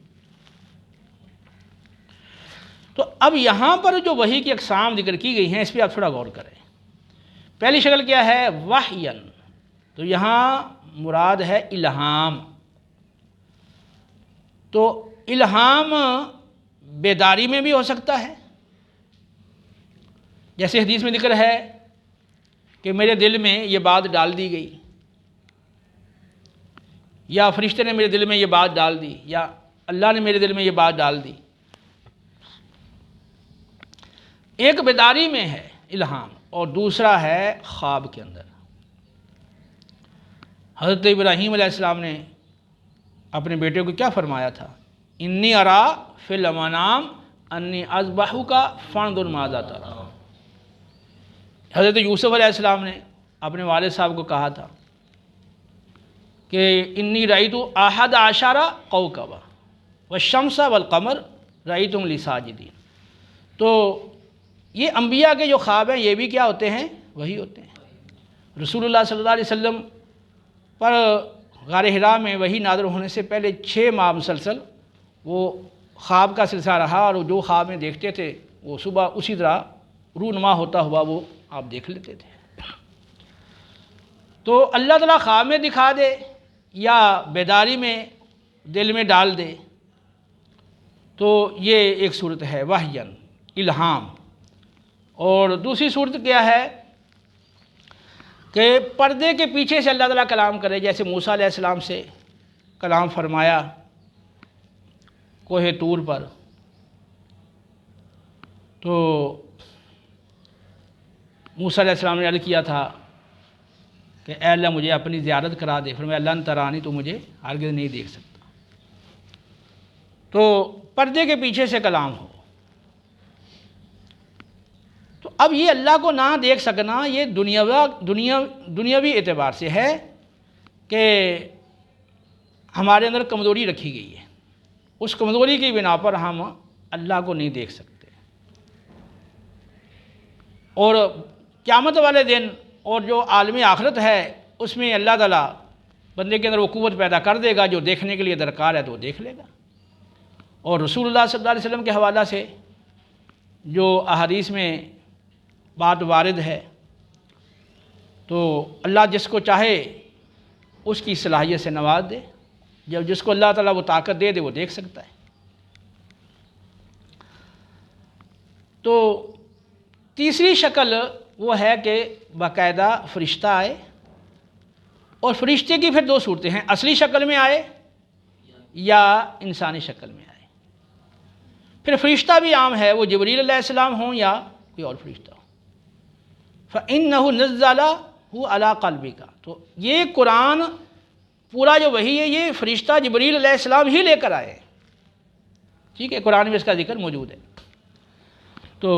تو اب یہاں پر جو وحی کی اقسام ذکر کی گئی ہیں اس پہ آپ تھوڑا غور کریں۔ پہلی شکل کیا ہے؟ وحیًا، تو یہاں مراد ہے الہام۔ تو الہام بیداری میں بھی ہو سکتا ہے، جیسے حدیث میں ذکر ہے کہ میرے دل میں یہ بات ڈال دی گئی، یا فرشتے نے میرے دل میں یہ بات ڈال دی، یا اللہ نے میرے دل میں یہ بات ڈال دی۔ ایک بیداری میں ہے الہام، اور دوسرا ہے خواب کے اندر۔ حضرت ابراہیم علیہ السلام نے اپنے بیٹے کو کیا فرمایا تھا؟ انی ارا فی المنام انی اذبحک فانظر ماذا تری۔ حضرت یوسف علیہ السلام نے اپنے والد صاحب کو کہا تھا کہ انی رأیت احد عشر کوکبا والشمس والقمر رأیتم لی ساجدین۔ تو یہ انبیاء کے جو خواب ہیں یہ بھی کیا ہوتے ہیں؟ وہی ہوتے ہیں۔ رسول اللہ صلی اللہ علیہ وسلم پر غار حرا میں وحی نازل ہونے سے پہلے 6 ماہ مسلسل وہ خواب کا سلسلہ رہا، اور جو خواب میں دیکھتے تھے وہ صبح اسی طرح رونما ہوتا ہوا وہ آپ دیکھ لیتے تھے۔ تو اللہ تعالیٰ خواب میں دکھا دے یا بیداری میں دل میں ڈال دے تو یہ ایک صورت ہے وحیًا، الہام۔ اور دوسری صورت کیا ہے کہ پردے کے پیچھے سے اللہ تعالیٰ کلام کرے، جیسے موسیٰ علیہ السلام سے کلام فرمایا کوہ طور پر، تو موسیٰ علیہ السلام نے عرض کیا تھا کہ اے اللہ مجھے اپنی زیارت کرا دے، فرمایا لن ترانی، تو مجھے ہرگز نہیں دیکھ سکتا۔ تو پردے کے پیچھے سے کلام ہو۔ تو اب یہ اللہ کو نہ دیکھ سکنا یہ دنیاوی اعتبار سے ہے کہ ہمارے اندر کمزوری رکھی گئی ہے، اس کمزوری کی بنا پر ہم اللہ کو نہیں دیکھ سکتے۔ اور قیامت والے دن اور جو عالم آخرت ہے اس میں اللہ تعالیٰ بندے کے اندر وہ قوت پیدا کر دے گا، جو دیکھنے کے لیے درکار ہے تو وہ دیکھ لے گا۔ اور رسول اللہ صلی اللہ علیہ وسلم کے حوالہ سے جو احادیث میں بات وارد ہے، تو اللہ جس کو چاہے اس کی صلاحیت سے نواز دے، جب جس کو اللہ تعالیٰ وہ طاقت دے وہ دیکھ سکتا ہے۔ تو تیسری شکل وہ ہے کہ باقاعدہ فرشتہ آئے، اور فرشتے کی پھر 2 صورتیں ہیں، اصلی شکل میں آئے یا انسانی شکل میں آئے۔ پھر فرشتہ بھی عام ہے، وہ جبریل علیہ السلام ہوں یا کوئی اور فرشتہ ہو۔ فَإِنَّهُ نَزَّلَهُ عَلَىٰ قَلْبِكَ، تو یہ قرآن پورا جو وحی ہے یہ فرشتہ جبریل علیہ السلام ہی لے کر آئے، ٹھیک ہے، قرآن میں اس کا ذکر موجود ہے۔ تو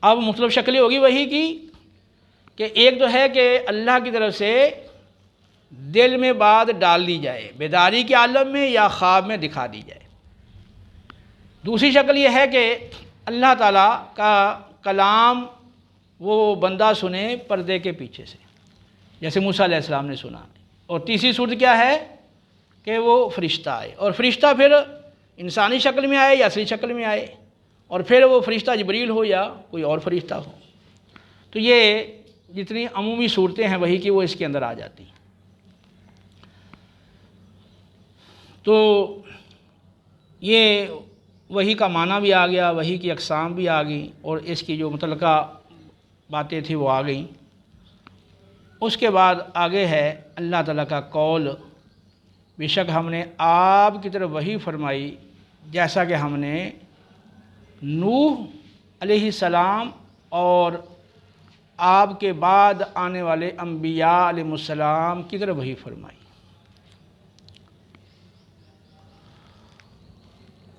اب مختلف شکلیں ہوگی وحی کی، کہ ایک تو ہے کہ اللہ کی طرف سے دل میں بات ڈال دی جائے، بیداری کے عالم میں یا خواب میں دکھا دی جائے۔ دوسری شکل یہ ہے کہ اللہ تعالیٰ کا کلام وہ بندہ سنے پردے کے پیچھے سے، جیسے موسیٰ علیہ السلام نے سنا۔ اور تیسری صورت کیا ہے کہ وہ فرشتہ آئے، اور فرشتہ پھر انسانی شکل میں آئے یا اصلی شکل میں آئے، اور پھر وہ فرشتہ جبریل ہو یا کوئی اور فرشتہ ہو۔ تو یہ جتنی عمومی صورتیں ہیں وحی کی وہ اس کے اندر آ جاتی ہیں۔ تو یہ وحی کا معنی بھی آ گیا، وحی کی اقسام بھی آ گئیں، اور اس کی جو متعلقہ باتیں تھیں وہ آ گئیں۔ اس کے بعد آگے ہے اللہ تعالیٰ کا قول، بے شک ہم نے آپ کی طرف وحی فرمائی جیسا کہ ہم نے نوح علیہ السلام اور آپ کے بعد آنے والے انبیاء علیہ السلام کی طرف وحی فرمائی۔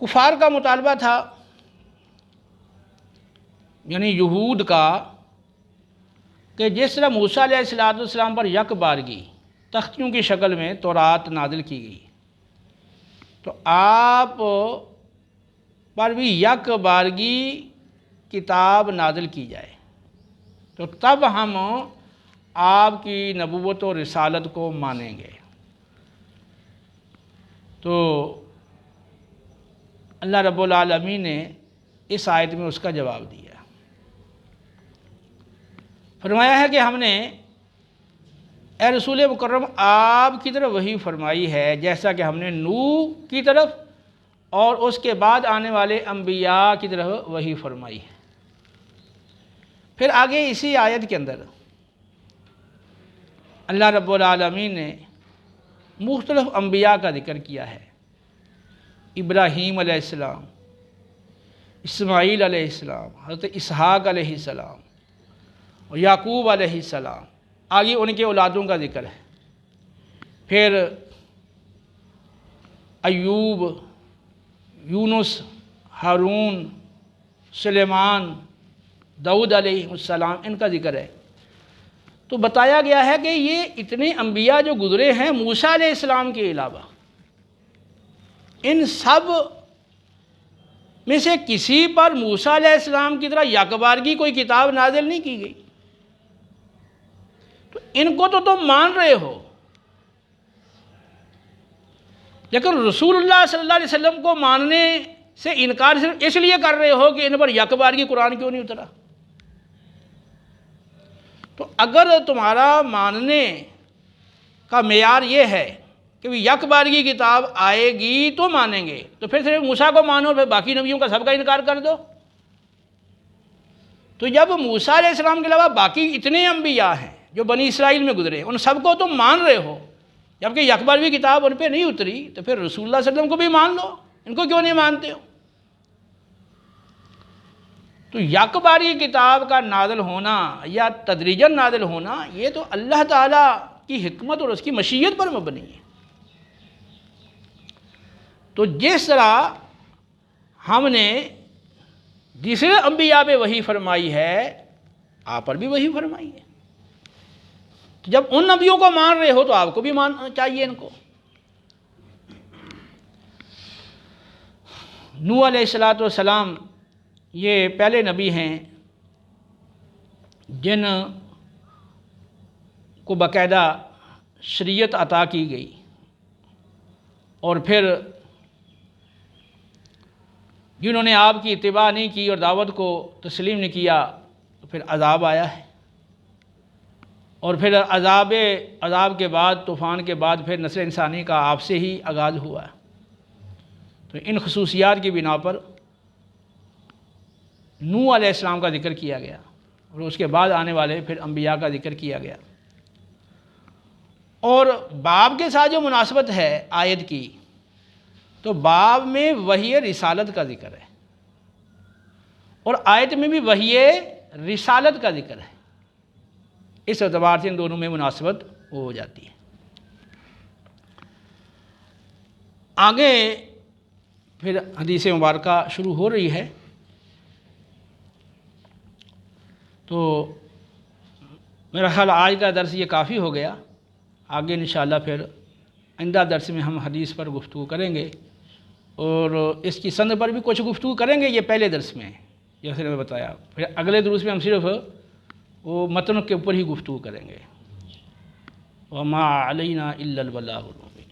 کفار کا مطالبہ تھا، یعنی یہود کا، کہ جس طرح موسیٰ علیہ السلام پر یک بارگی تختیوں کی شکل میں تورات نازل کی گئی، تو آپ پر بھی یک بارگی کتاب نازل کی جائے، تو تب ہم آپ کی نبوت و رسالت کو مانیں گے۔ تو اللہ رب العالمین نے اس آیت میں اس کا جواب دیا، فرمایا ہے کہ ہم نے اے رسول مکرم آپ کی طرف وحی فرمائی ہے جیسا کہ ہم نے نوح کی طرف اور اس کے بعد آنے والے انبیاء کی طرف وحی فرمائی ہے۔ پھر آگے اسی آیت کے اندر اللہ رب العالمین نے مختلف انبیاء کا ذکر کیا ہے، ابراہیم علیہ السلام، اسماعیل علیہ السلام، حضرت اسحاق علیہ السلام اور یعقوب علیہ السلام، آگے ان کے اولادوں کا ذکر ہے۔ پھر ایوب، یونس، ہارون، سلیمان، داؤد علیہ السلام، ان کا ذکر ہے۔ تو بتایا گیا ہے کہ یہ اتنے انبیاء جو گزرے ہیں موسیٰ علیہ السلام کے علاوہ، ان سب میں سے کسی پر موسیٰ علیہ السلام کی طرح یکبارگی کوئی کتاب نازل نہیں کی گئی۔ تو ان کو تو تم مان رہے ہو، لیکن رسول اللہ صلی اللہ علیہ وسلم کو ماننے سے انکار صرف اس لیے کر رہے ہو کہ ان پر یکبارگی قرآن کیوں نہیں اترا۔ تو اگر تمہارا ماننے کا معیار یہ ہے کہ یک بارگی کتاب آئے گی تو مانیں گے، تو پھر صرف موسیٰ کو مانو، پھر باقی نبیوں کا سب کا انکار کر دو۔ تو جب موسیٰ علیہ السلام کے علاوہ باقی اتنے انبیاء ہیں جو بنی اسرائیل میں گزرے، ان سب کو تم مان رہے ہو، جبکہ یک بارگی کتاب ان پہ نہیں اتری، تو پھر رسول اللہ صلی اللہ علیہ وسلم کو بھی مان لو، ان کو کیوں نہیں مانتے ہو؟ تو یک بارگی کتاب کا نازل ہونا یا تدریجاً نازل ہونا، یہ تو اللہ تعالیٰ کی حکمت اور اس کی مشیت پر مبنی ہے۔ تو جس طرح ہم نے دوسرے انبیاء پہ وحی فرمائی ہے، آپ پر بھی وحی فرمائی ہے۔ تو جب ان نبیوں کو مان رہے ہو تو آپ کو بھی ماننا چاہیے ان کو۔ نوح علیہ السلام یہ پہلے نبی ہیں جن کو باقاعدہ شریعت عطا کی گئی، اور پھر جنہوں نے آپ کی اتباع نہیں کی اور دعوت کو تسلیم نہیں کیا تو پھر عذاب آیا ہے، اور پھر عذاب کے بعد، طوفان کے بعد پھر نسل انسانی کا آپ سے ہی آغاز ہوا ہے۔ تو ان خصوصیات کی بنا پر نوح علیہ السلام کا ذکر کیا گیا، اور اس کے بعد آنے والے پھر انبیاء کا ذکر کیا گیا۔ اور باب کے ساتھ جو مناسبت ہے آیت کی، تو باب میں وحی رسالت کا ذکر ہے، اور آیت میں بھی وحی رسالت کا ذکر ہے۔ اس اعتبار سے ان دونوں میں مناسبت ہو جاتی ہے۔ آگے پھر حدیث مبارکہ شروع ہو رہی ہے، تو میرا خیال آج کا درس یہ کافی ہو گیا۔ آگے انشاءاللہ پھر آئندہ درس میں ہم حدیث پر گفتگو کریں گے، اور اس کی سند پر بھی کچھ گفتگو کریں گے، یہ پہلے درس میں جیسے میں بتایا۔ پھر اگلے دروس میں ہم صرف وہ متن کے اوپر ہی گفتگو کریں گے۔ وما علینا الا البلاغ المبین۔